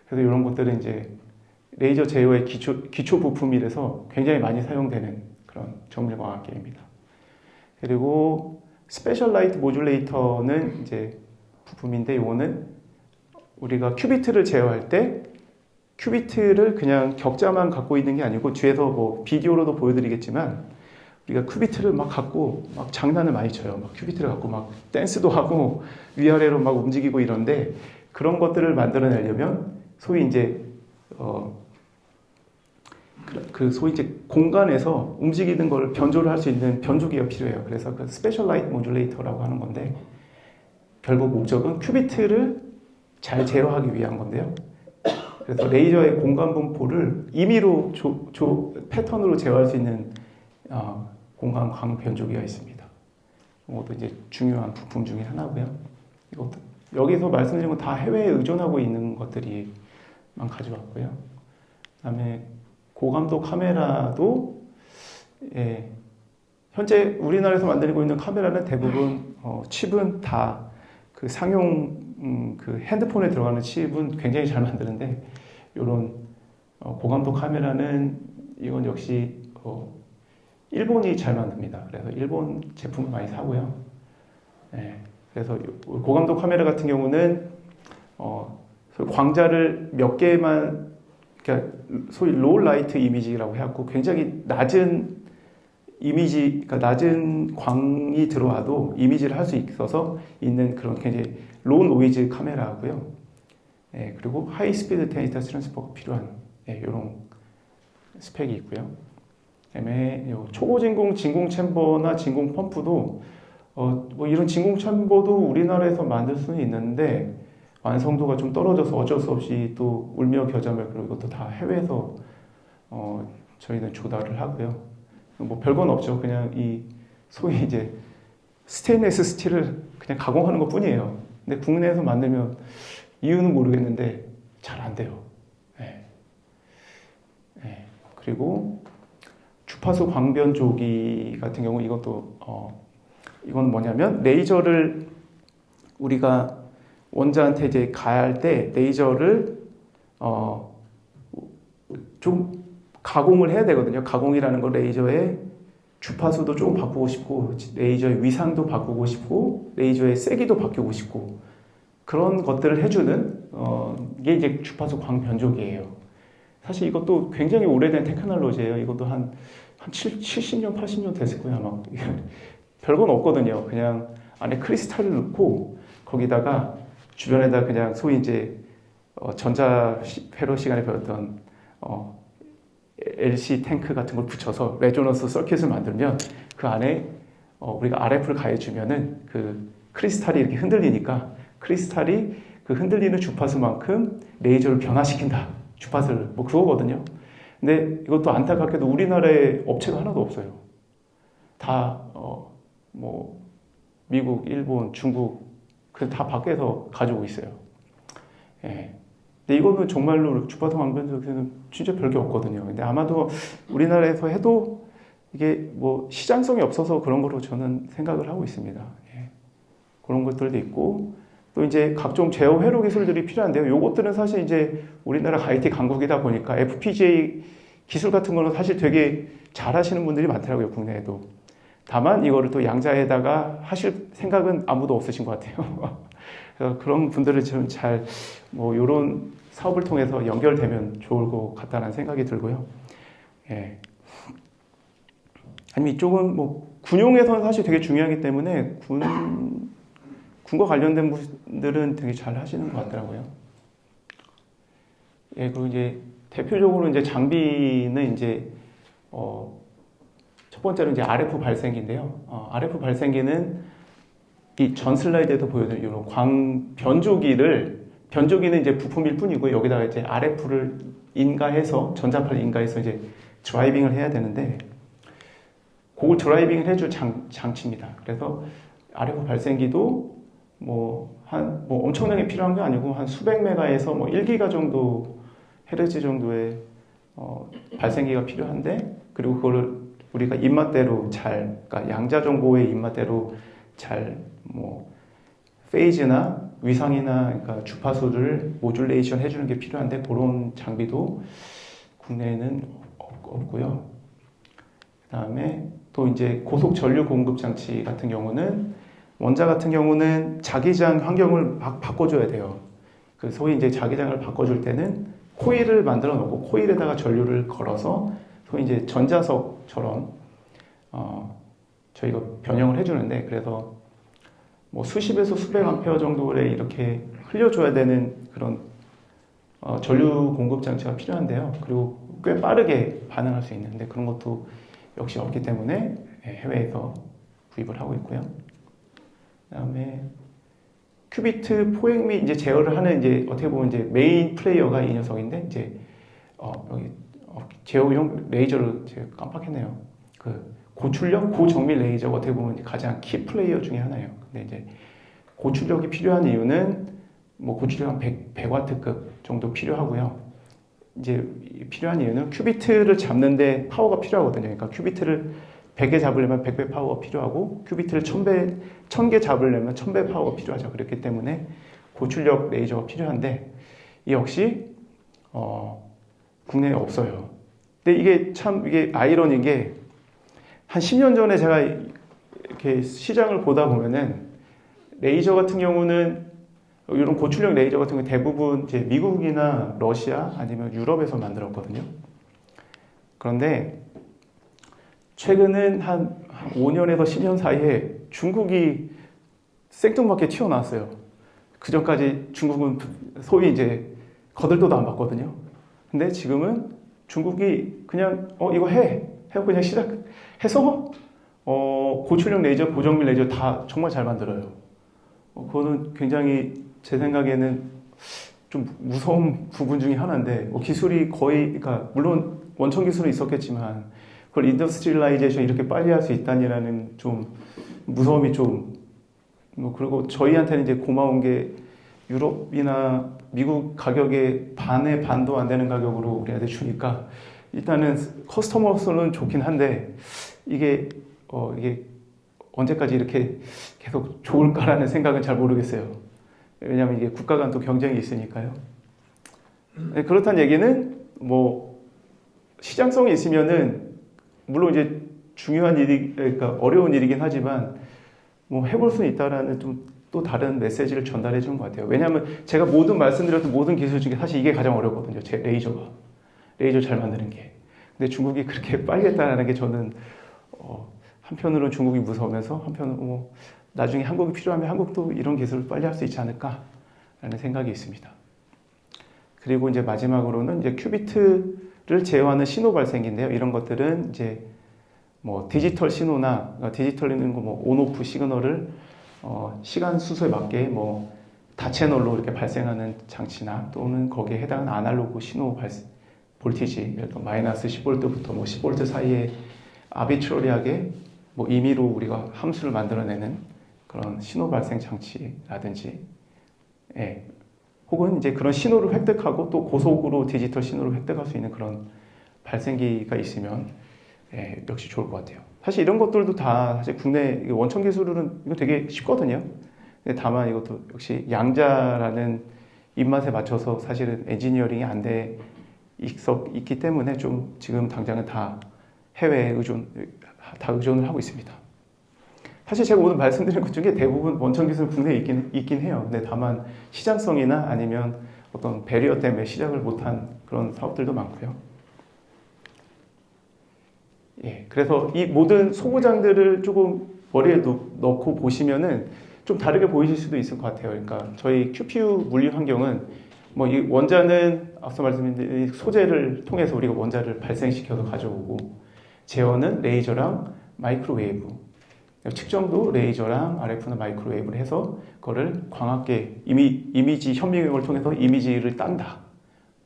그래서 이런 것들은 이제 레이저 제어의 기초 부품이라서 굉장히 많이 사용되는 그런 정밀광학계입니다. 그리고 스페셜 라이트 모듈레이터는 이제 부품인데, 이거는 우리가 큐비트를 제어할 때 큐비트를 그냥 격자만 갖고 있는 게 아니고, 뒤에서 비디오로도 보여드리겠지만 우리가 큐비트를 막 갖고 막 장난을 많이 쳐요. 막 큐비트를 갖고 막 댄스도 하고 위아래로 막 움직이고 이런데, 그런 것들을 만들어내려면 소위 이제 소위 이제 공간에서 움직이는 걸 변조를 할 수 있는 변조기가 필요해요. 그래서 그 스페셜 라이트 모듈레이터라고 하는 건데, 결국 목적은 큐비트를 잘 제어하기 위한 건데요. 그래서 레이저의 공간 분포를 임의로 패턴으로 제어할 수 있는 공간 광 변조기가 있습니다. 이것도 이제 중요한 부품 중에 하나고요. 이것도 여기서 말씀드린 건 다 해외에 의존하고 있는 것들이만 가져왔고요. 그다음에 고감도 카메라도, 예, 현재 우리나라에서 만들고 있는 카메라는 대부분 칩은 다 그 상용 그 핸드폰에 들어가는 칩은 굉장히 잘 만드는데, 이런 고감도 카메라는 이건 역시 일본이 잘 만듭니다. 그래서 일본 제품을 많이 사고요. 예, 그래서 고감도 카메라 같은 경우는 광자를 몇 개만, 그러니까 소위 로우 라이트 이미지라고 해갖고 굉장히 낮은 이미지, 그러니까 낮은 광이 들어와도 이미지를 할 수 있어서 있는 그런 굉장히 로우 노이즈 카메라고요. 예, 그리고 하이 스피드 데이터 트랜스퍼가 필요한, 예, 이런 스펙이 있고요. 그다음에 초고진공 진공 챔버나 진공 펌프도 이런 진공 챔버도 우리나라에서 만들 수는 있는데 완성도가 좀 떨어져서 어쩔 수 없이 또 울며 겨자며, 그리고 이것도 다 해외에서 저희는 조달을 하고요. 별건 없죠. 그냥 이 소위 이제 스테인리스 스틸을 그냥 가공하는 것 뿐이에요. 근데 국내에서 만들면 이유는 모르겠는데 잘 안 돼요. 네. 네. 그리고 주파수 광변조기 같은 경우, 이것도 이건 뭐냐면 레이저를 우리가 원자한테 이제 가야 할 때 레이저를 좀 가공을 해야 되거든요. 가공이라는 건 레이저의 주파수도 조금 바꾸고 싶고, 레이저의 위상도 바꾸고 싶고, 레이저의 세기도 바꾸고 싶고, 그런 것들을 해주는 이게 이제 주파수 광변조기예요. 사실 이것도 굉장히 오래된 테크놀로지예요. 이것도 한 70년, 80년 됐을 거예요, 아마. 별건 없거든요. 그냥 안에 크리스탈을 넣고 거기다가 주변에다 그냥 소위 이제 전자 회로 시간에 배웠던 LC 탱크 같은 걸 붙여서 레조넌스 서킷을 만들면 그 안에 우리가 RF를 가해주면은 그 크리스탈이 이렇게 흔들리니까 크리스탈이 그 흔들리는 주파수만큼 레이저를 변화시킨다. 주파수를 뭐 그거거든요. 근데 이것도 안타깝게도 우리나라에 업체가 하나도 없어요. 다 뭐 미국, 일본, 중국 그 다 밖에서 가지고 있어요. 예. 근데 이거는 정말로 주파수 광변조기는 진짜 별게 없거든요. 근데 아마도 우리나라에서 해도 이게 뭐 시장성이 없어서 그런 거로 저는 생각을 하고 있습니다. 예. 그런 것들도 있고 또 이제 각종 제어 회로 기술들이 필요한데요. 요것들은 사실 이제 우리나라 IT 강국이다 보니까 FPGA 기술 같은 거는 사실 되게 잘 하시는 분들이 많더라고요, 국내에도. 다만 이거를 또 양자에다가 하실 생각은 아무도 없으신 것 같아요. 그래서 그런 분들을 좀 잘 뭐 이런 사업을 통해서 연결되면 좋을 것 같다는 생각이 들고요. 예. 아니면 이쪽은 뭐 군용에서는 사실 되게 중요하기 때문에 군과 관련된 분들은 되게 잘 하시는 것 같더라고요. 예, 그리고 이제 대표적으로 이제 장비는 이제 첫 번째로 이제 RF 발생기인데요. RF 발생기는 이 전 슬라이드에도 보여드린 이런 변조기는 이제 부품일 뿐이고 여기다가 이제 RF를 인가해서 전자파를 인가해서 이제 드라이빙을 해야 되는데 그걸 드라이빙을 해줄 장치입니다. 그래서 RF 발생기도 뭐 엄청나게 필요한 게 아니고 한 수백 메가에서 뭐 1기가 정도 헤르츠 정도의 발생기가 필요한데 그리고 그거를 우리가 입맛대로 그러니까 양자 정보의 입맛대로 뭐 페이즈나 위상이나 그러니까 주파수를 모듈레이션 해주는 게 필요한데 그런 장비도 국내에는 없고요. 그다음에 또 이제 고속 전류 공급 장치 같은 경우는 원자 같은 경우는 자기장 환경을 막 바꿔줘야 돼요. 그 소위 이제 자기장을 바꿔줄 때는 코일을 만들어 놓고 코일에다가 전류를 걸어서 소위 이제 전자석처럼 저희가 변형을 해주는데 그래서 뭐 수십에서 수백 암페어 정도를 이렇게 흘려줘야 되는 그런 전류 공급 장치가 필요한데요. 그리고 꽤 빠르게 반응할 수 있는데 그런 것도 역시 없기 때문에 해외에서 구입을 하고 있고요. 그다음에 큐비트 포획 및 이제 제어를 하는 이제 어떻게 보면 이제 메인 플레이어가 이 녀석인데 이제 여기 제어용 레이저를 제가 깜빡했네요. 그 고출력, 고정밀 레이저가 어떻게 보면 가장 키 플레이어 중에 하나예요. 근데 이제 고출력이 필요한 이유는 뭐 고출력 한 100와트급 정도 필요하고요. 이제 필요한 이유는 큐비트를 잡는데 파워가 필요하거든요. 그러니까 큐비트를 100개 잡으려면 100배 파워가 필요하고 큐비트를 1000개 잡으려면 1000배 파워가 필요하죠. 그렇기 때문에 고출력 레이저가 필요한데 이 역시 국내에 없어요. 근데 이게 아이러니인 게 한 10년 전에 제가 이렇게 시장을 보다 보면은 레이저 같은 경우는 이런 고출력 레이저 같은 경우 대부분 이제 미국이나 러시아 아니면 유럽에서 만들었거든요. 그런데 최근은 한 5년에서 10년 사이에 중국이 생뚱맞게 튀어나왔어요. 그 전까지 중국은 소위 이제 거들떠도 안 봤거든요. 근데 지금은 중국이 그냥 이거 해고 그냥 시작해서 고출력 레이저, 고정밀 레이저 다 정말 잘 만들어요. 그거는 굉장히 제 생각에는 좀 무서운 부분 중에 하나인데 기술이 거의 그러니까 물론 원천 기술은 있었겠지만 그걸 인더스트리얼라이제이션 이렇게 빨리 할 수 있다니라는 좀 무서움이 좀 그리고 저희한테는 이제 고마운 게 유럽이나 미국 가격의 반의 반도 안 되는 가격으로 우리한테 주니까 일단은 커스터머로서는 좋긴 한데 이게 언제까지 이렇게 계속 좋을까라는 생각은 잘 모르겠어요. 왜냐하면 이게 국가 간 또 경쟁이 있으니까요. 그렇다는 얘기는 뭐 시장성이 있으면은 물론 이제 중요한 일이 그러니까 어려운 일이긴 하지만 뭐 해볼 수는 있다라는 좀 또 다른 메시지를 전달해 주는 것 같아요. 왜냐하면 제가 말씀드렸던 모든 기술 중에 사실 이게 가장 어렵거든요. 제 레이저 잘 만드는 게. 근데 중국이 그렇게 빨리 했다는 게 저는 한편으로는 중국이 무서우면서 한편으로는 나중에 한국이 필요하면 한국도 이런 기술을 빨리 할 수 있지 않을까라는 생각이 있습니다. 그리고 이제 마지막으로는 이제 큐비트를 제어하는 신호 발생기인데요. 이런 것들은 이제 뭐 디지털 신호나 디지털에는 뭐 온오프 시그널을 시간 수소에 맞게 뭐 다채널로 이렇게 발생하는 장치나 또는 거기에 해당하는 아날로그 신호 볼티지, 예를 들어 마이너스 10V부터 뭐 10V 사이에 아비트러리하게 뭐 임의로 우리가 함수를 만들어내는 그런 신호 발생 장치라든지, 예. 혹은 이제 그런 신호를 획득하고 또 고속으로 디지털 신호를 획득할 수 있는 그런 발생기가 있으면 예, 역시 좋을 것 같아요. 사실 이런 것들도 다 사실 국내 원천 기술은 이거 되게 쉽거든요. 근데 다만 이것도 역시 양자라는 입맛에 맞춰서 사실은 엔지니어링이 안 돼 있기 때문에 좀 지금 당장은 다 해외에 의존을 하고 있습니다. 사실 제가 오늘 말씀드린 것 중에 대부분 원천 기술 국내에 있긴 해요. 근데 다만 시장성이나 아니면 어떤 배리어 때문에 시작을 못한 그런 사업들도 많고요. 예, 그래서 이 모든 소구장들을 조금 머리에 넣고 보시면은 좀 다르게 보이실 수도 있을 것 같아요. 그러니까 저희 QPU 물리 환경은 뭐 이 원자는 앞서 말씀드린 소재를 통해서 우리가 원자를 발생시켜서 가져오고 제어는 레이저랑 마이크로웨이브, 측정도 레이저랑 RF나 마이크로웨이브를 해서 그거를 광학계 이미지 현미경을 통해서 이미지를 딴다.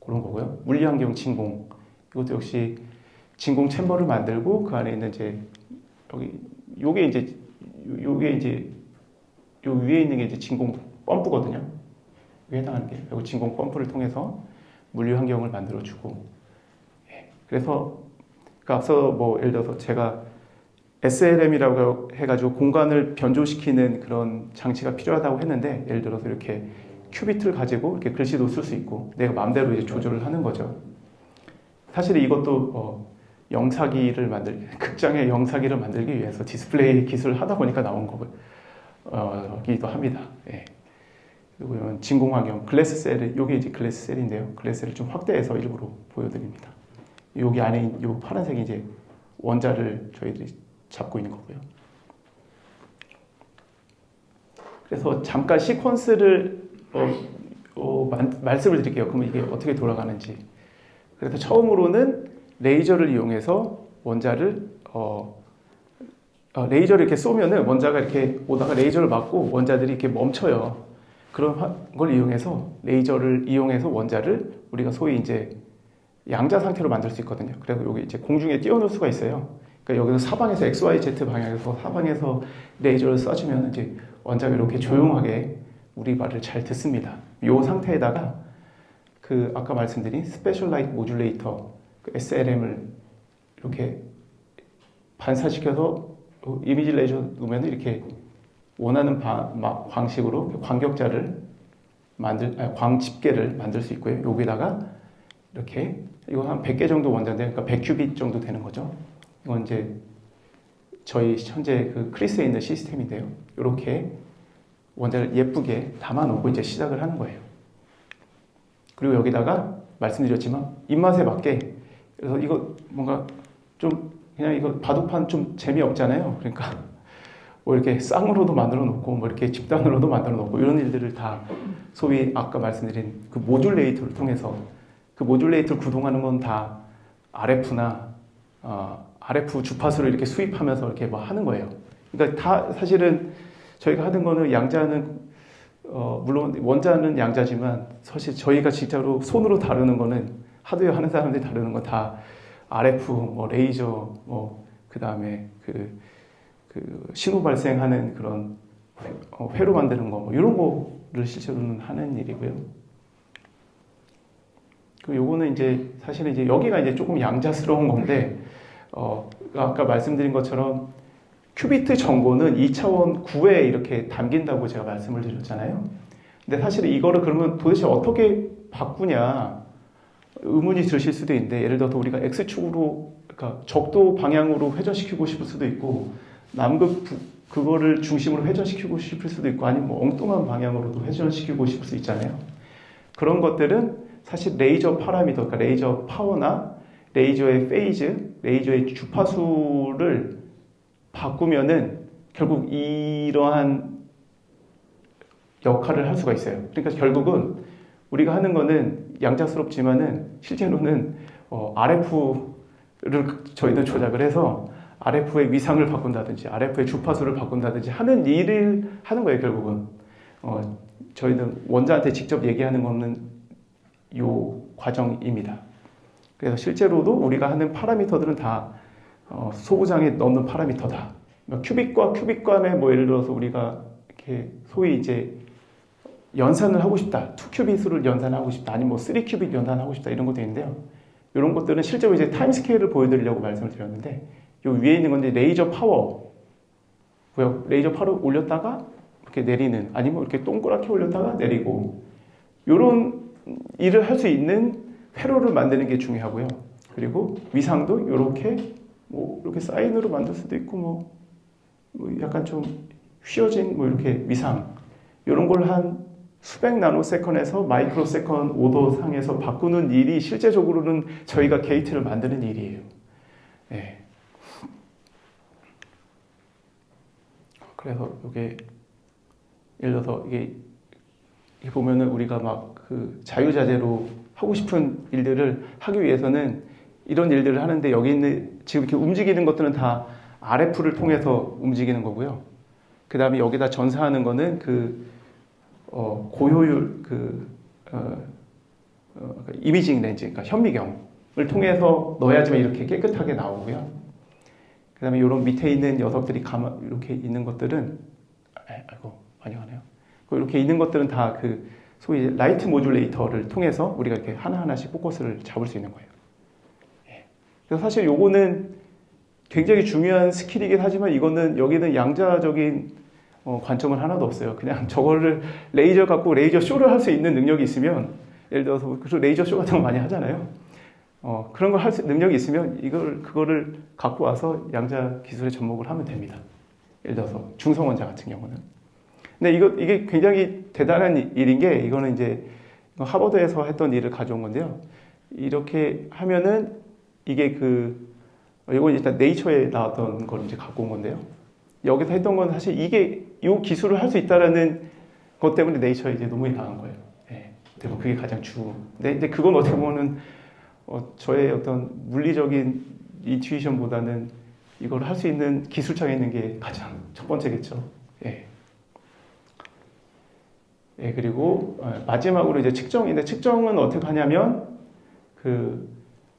그런 거고요. 물리 환경 진공, 이것도 역시 진공 챔버를 만들고 그 안에 있는 이제 요게 이제 요 위에 있는 게 이제 진공 펌프거든요. 여기 해당하는 게 그리고 진공 펌프를 통해서 물리 환경을 만들어주고, 예. 그래서 앞서 뭐 예를 들어서 제가 SLM이라고 해가지고 공간을 변조시키는 그런 장치가 필요하다고 했는데 예를 들어서 이렇게 큐비트를 가지고 이렇게 글씨도 쓸 수 있고 내가 마음대로 이제 조절을 하는 거죠. 사실 이것도 극장의 영사기를 만들기 위해서 디스플레이 기술을 하다 보니까 나온 거기도 합니다. 예. 그리고 진공환경, 글래스셀, 요게 이제 글래스셀인데요. 글래스셀을 좀 확대해서 일부러 보여드립니다. 여기 안에 요 파란색이 이제 원자를 저희들이 잡고 있는 거고요. 그래서 잠깐 시퀀스를 말씀을 드릴게요. 그러면 이게 어떻게 돌아가는지. 그래서 처음으로는 레이저를 이용해서 원자를 레이저를 이렇게 쏘면은 원자가 이렇게 오다가 레이저를 맞고 원자들이 이렇게 멈춰요. 그런 걸 이용해서 레이저를 이용해서 원자를 우리가 소위 이제 양자 상태로 만들 수 있거든요. 그래서 여기 이제 공중에 띄워놓을 수가 있어요. 그러니까 여기서 사방에서 XYZ 방향에서 사방에서 레이저를 쏴주면 이제 원자가 이렇게 조용하게 우리 말을 잘 듣습니다. 이 상태에다가 그 아까 말씀드린 스페셜 라이트 모듈레이터 그 SLM을 이렇게 반사시켜서 이미지 레이저 놓으면 이렇게 원하는 방식으로 광격자를 광집게를 만들 수 있고요. 여기다가 이렇게 이거 한 100개 정도 원자인데 그러니까 100큐빗 정도 되는 거죠. 이건 이제 저희 현재 그 크리스에 있는 시스템인데요. 이렇게 원자를 예쁘게 담아놓고 이제 시작을 하는 거예요. 그리고 여기다가 말씀드렸지만 입맛에 맞게 그래서 이거 뭔가 좀 그냥 이거 바둑판 좀 재미없잖아요. 그러니까 뭐 이렇게 쌍으로도 만들어 놓고 뭐 이렇게 집단으로도 만들어 놓고 이런 일들을 다 소위 아까 말씀드린 그 모듈레이터를 통해서 그 모듈레이터를 구동하는 건 다 RF나 RF 주파수를 이렇게 수입하면서 이렇게 뭐 하는 거예요. 그러니까 다 사실은 저희가 하는 거는 양자는 물론 원자는 양자지만 사실 저희가 진짜로 손으로 다루는 거는 하드웨어 하는 사람들이 다루는 건 다 RF, 뭐 레이저, 뭐 그 다음에 그 신호 발생하는 그런 회로 만드는 거, 뭐 이런 거를 실제로는 하는 일이고요. 그 요거는 이제 사실은 이제 여기가 이제 조금 양자스러운 건데 아까 말씀드린 것처럼 큐비트 정보는 2차원 9에 이렇게 담긴다고 제가 말씀을 드렸잖아요. 근데 사실 이거를 그러면 도대체 어떻게 바꾸냐? 의문이 드실 수도 있는데 예를 들어서 우리가 X축으로 그러니까 적도 방향으로 회전시키고 싶을 수도 있고 남극 그거를 중심으로 회전시키고 싶을 수도 있고 아니면 뭐 엉뚱한 방향으로도 회전시키고 싶을 수 있잖아요. 그런 것들은 사실 레이저 파라미터, 그러니까 레이저 파워나 레이저의 페이즈, 레이저의 주파수를 바꾸면은 결국 이러한 역할을 할 수가 있어요. 그러니까 결국은 우리가 하는 거는 양자스럽지만은 실제로는 RF를 저희는 조작을 해서 RF의 위상을 바꾼다든지 RF의 주파수를 바꾼다든지 하는 일을 하는 거예요. 결국은 저희는 원자한테 직접 얘기하는 거는 요 과정입니다. 그래서 실제로도 우리가 하는 파라미터들은 다 소구장에 넣는 파라미터다. 큐빅과 큐빅 간에 뭐 예를 들어서 우리가 이렇게 소위 이제 연산을 하고 싶다. 2큐빗으로 연산하고 싶다. 아니면 뭐 3큐빗 연산하고 싶다. 이런 것도 있는데요. 이런 것들은 실제로 이제 타임 스케일을 보여드리려고 말씀을 드렸는데 요 위에 있는 건 이제 레이저 파워. 레이저 파워를 올렸다가 이렇게 내리는 아니면 이렇게 동그랗게 올렸다가 내리고 이런 일을 할 수 있는 회로를 만드는 게 중요하고요. 그리고 위상도 이렇게 뭐 이렇게 사인으로 만들 수도 있고 뭐 약간 좀 휘어진 뭐 이렇게 위상 이런 걸 한 수백 나노세컨에서 마이크로세컨 오더 상에서 바꾸는 일이 실제적으로는 저희가 게이트를 만드는 일이에요. 네. 그래서 이게 예를 들어서 이게 보면은 우리가 막 그 자유자재로 하고 싶은 일들을 하기 위해서는 이런 일들을 하는데 여기 있는 지금 이렇게 움직이는 것들은 다 RF를 통해서 움직이는 거고요. 그 다음에 여기다 전사하는 거는 그 고효율 이미징 렌즈, 그러니까 현미경을 통해서 넣어야지만 이렇게 깨끗하게 나오고요. 그 다음에 이런 밑에 있는 녀석들이 이렇게 있는 것들은 아이고 많이 가네요. 이렇게 있는 것들은 다 그 소위 라이트 모듈레이터를 통해서 우리가 이렇게 하나하나씩 포커스를 잡을 수 있는 거예요. 예. 그래서 사실 요거는 굉장히 중요한 스킬이긴 하지만 이거는 여기는 양자적인 관점은 하나도 없어요. 그냥 저거를 레이저 갖고 레이저 쇼를 할 수 있는 능력이 있으면 예를 들어서 레이저 쇼 같은 거 많이 하잖아요. 그런 걸 할 능력이 있으면 그거를 갖고 와서 양자 기술에 접목을 하면 됩니다. 예를 들어서 중성원자 같은 경우는. 근데 이게 굉장히 대단한 일인 게 이거는 이제 하버드에서 했던 일을 가져온 건데요. 이렇게 하면은 이게 이건 일단 네이처에 나왔던 걸 이제 갖고 온 건데요. 여기서 했던 건 사실 이 기술을 할 수 있다라는 것 때문에 네이처에 이제 논문이 나온 거예요. 네. 그게 가장 근데 이제 그건 어떻게 보면은 저의 어떤 물리적인 인투이션보다는 이걸 할 수 있는 기술창에 있는 게 가장 첫 번째겠죠. 예. 예, 그리고 마지막으로 이제 측정인데 측정은 어떻게 하냐면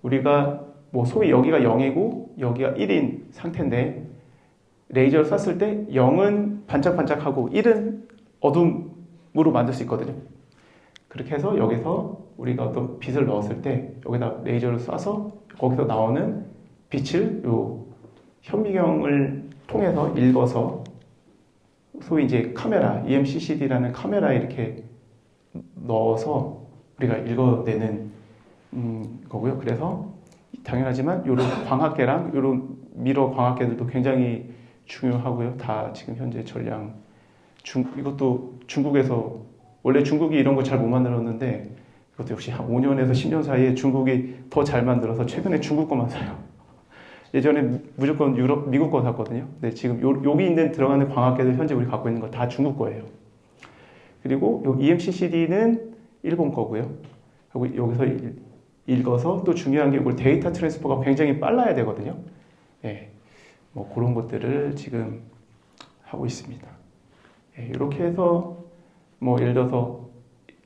우리가 뭐 소위 여기가 0이고 여기가 1인 상태인데 레이저를 쐈을 때 0은 반짝반짝하고 1은 어둠으로 만들 수 있거든요. 그렇게 해서 여기서 우리가 어떤 빛을 넣었을 때 여기다 레이저를 쏴서 거기서 나오는 빛을 요 현미경을 통해서 읽어서 소위 이제 카메라, EMCCD라는 카메라에 이렇게 넣어서 우리가 읽어내는 거고요. 그래서 당연하지만 이런 광학계랑 이런 미러 광학계들도 굉장히 중요하고요. 다 지금 현재 전량 이것도 중국에서 원래 중국이 이런 거 잘 못 만들었는데 이것도 역시 한 5년에서 10년 사이에 중국이 더 잘 만들어서 최근에 중국 거만 사요. 예전에 무조건 미국 거 샀거든요. 근데 지금 여기 들어가는 광학계들 현재 우리 갖고 있는 거 다 중국 거예요. 그리고 요 EMCCD는 일본 거고요. 그리고 여기서 읽어서 또 중요한 게 이걸 데이터 트랜스퍼가 굉장히 빨라야 되거든요. 예, 뭐 그런 것들을 지금 하고 있습니다. 예, 이렇게 해서 뭐 예를 들어서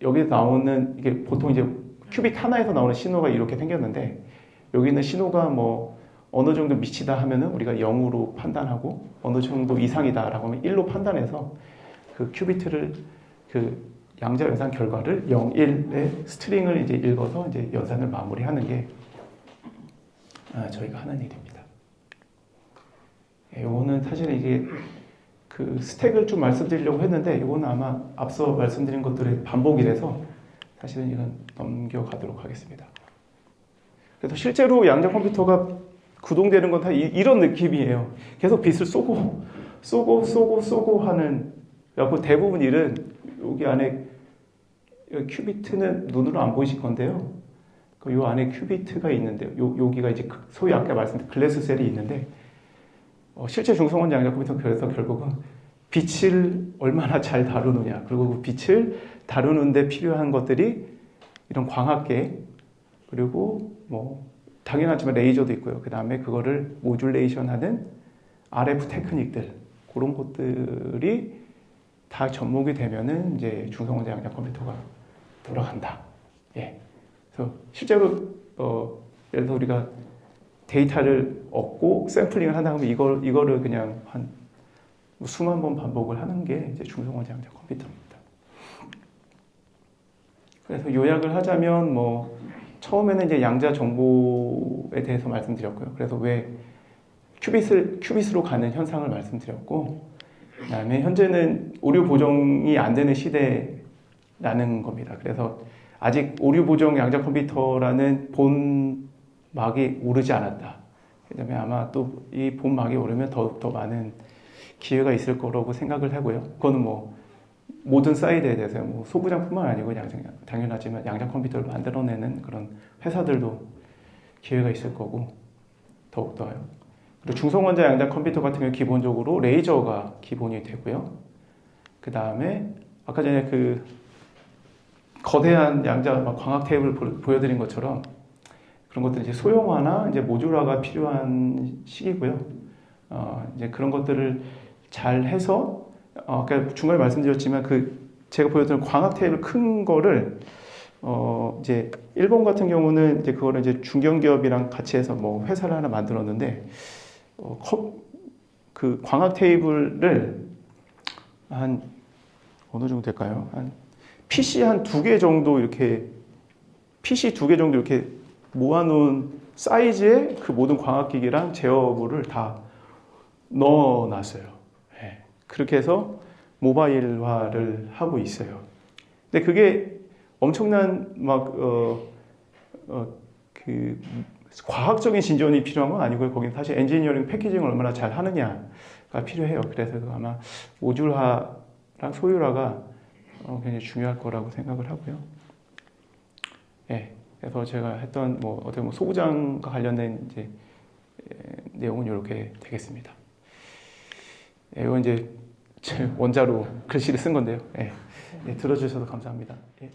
여기 나오는 이게 보통 이제 큐빅 하나에서 나오는 신호가 이렇게 생겼는데 여기 있는 신호가 뭐 어느 정도 미치다 하면은 우리가 0으로 판단하고 어느 정도 이상이다라고 하면 1로 판단해서 그 큐비트를 양자 연산 결과를 0, 1의 스트링을 이제 읽어서 이제 연산을 마무리하는 게 저희가 하는 일입니다. 이거는 사실 이게 스택을 좀 말씀드리려고 했는데 이거는 아마 앞서 말씀드린 것들의 반복이라서 사실은 이건 넘겨가도록 하겠습니다. 그래서 실제로 양자 컴퓨터가 구동되는 건 다 이런 느낌이에요. 계속 빛을 쏘고 하는. 그래서 대부분 일은 여기 안에 큐비트는 눈으로 안 보이실 건데요. 이 안에 큐비트가 있는데요. 여기가 이제 소위 아까 말씀드린 글래스 셀이 있는데 실제 중성원자 양자 컴퓨터는 그래서 결국은 빛을 얼마나 잘 다루느냐, 그리고 그 빛을 다루는데 필요한 것들이 이런 광학계, 그리고 뭐 당연하지만 레이저도 있고요. 그 다음에 그거를 모듈레이션하는 RF 테크닉들, 그런 것들이 다 접목이 되면은 이제 중성원자 양자 컴퓨터가 돌아간다. 예. 그래서 실제로 예를 들어 우리가 데이터를 얻고 샘플링을 한다 하면 이거를 그냥 한 수만 번 반복을 하는 게 이제 중성원자 양자 컴퓨터입니다. 그래서 요약을 하자면 뭐 처음에는 이제 양자 정보에 대해서 말씀드렸고요. 그래서 왜 큐빗으로 가는 현상을 말씀드렸고, 그다음에 현재는 오류 보정이 안 되는 시대라는 겁니다. 그래서 아직 오류 보정 양자 컴퓨터라는 본막이 오르지 않았다. 그다음에 아마 또 이 본막이 오르면 더욱더 많은 기회가 있을 거라고 생각을 하고요. 그거는 뭐 모든 사이드에 대해서 뭐 소부장뿐만 아니고 당연하지만 양자 컴퓨터를 만들어내는 그런 회사들도 기회가 있을 거고 더욱더요. 그리고 중성원자 양자 컴퓨터 같은 경우 기본적으로 레이저가 기본이 되고요. 그 다음에 아까 전에 그 거대한 양자 광학 테이블을 보여드린 것처럼 그런 것들이 이제 소형화나 이제 모듈화가 필요한 시기고요. 이제 그런 것들을 잘 해서 아까 중간에 말씀드렸지만 제가 보여드린 광학 테이블 큰 거를 이제 일본 같은 경우는 이제 그거를 이제 중견기업이랑 같이 해서 뭐 회사를 하나 만들었는데 그 광학 테이블을 한 어느 정도 될까요? 한 PC 한 2개 정도 이렇게 모아놓은 사이즈의 그 모든 광학기기랑 제어부를 다 넣어놨어요. 네. 그렇게 해서 모바일화를 하고 있어요. 근데 그게 엄청난 그 과학적인 진전이 필요한 건 아니고요. 거기는 사실 엔지니어링 패키징을 얼마나 잘 하느냐가 필요해요. 그래서 아마 모듈화랑 소유화가 굉장히 중요할 거라고 생각을 하고요. 네. 그래서 제가 했던 어떻게 소부장과 관련된 이제 내용은 이렇게 되겠습니다. 네, 이건 이제 제 원자로 글씨를 쓴 건데요. 네. 네, 들어주셔서 감사합니다. 네.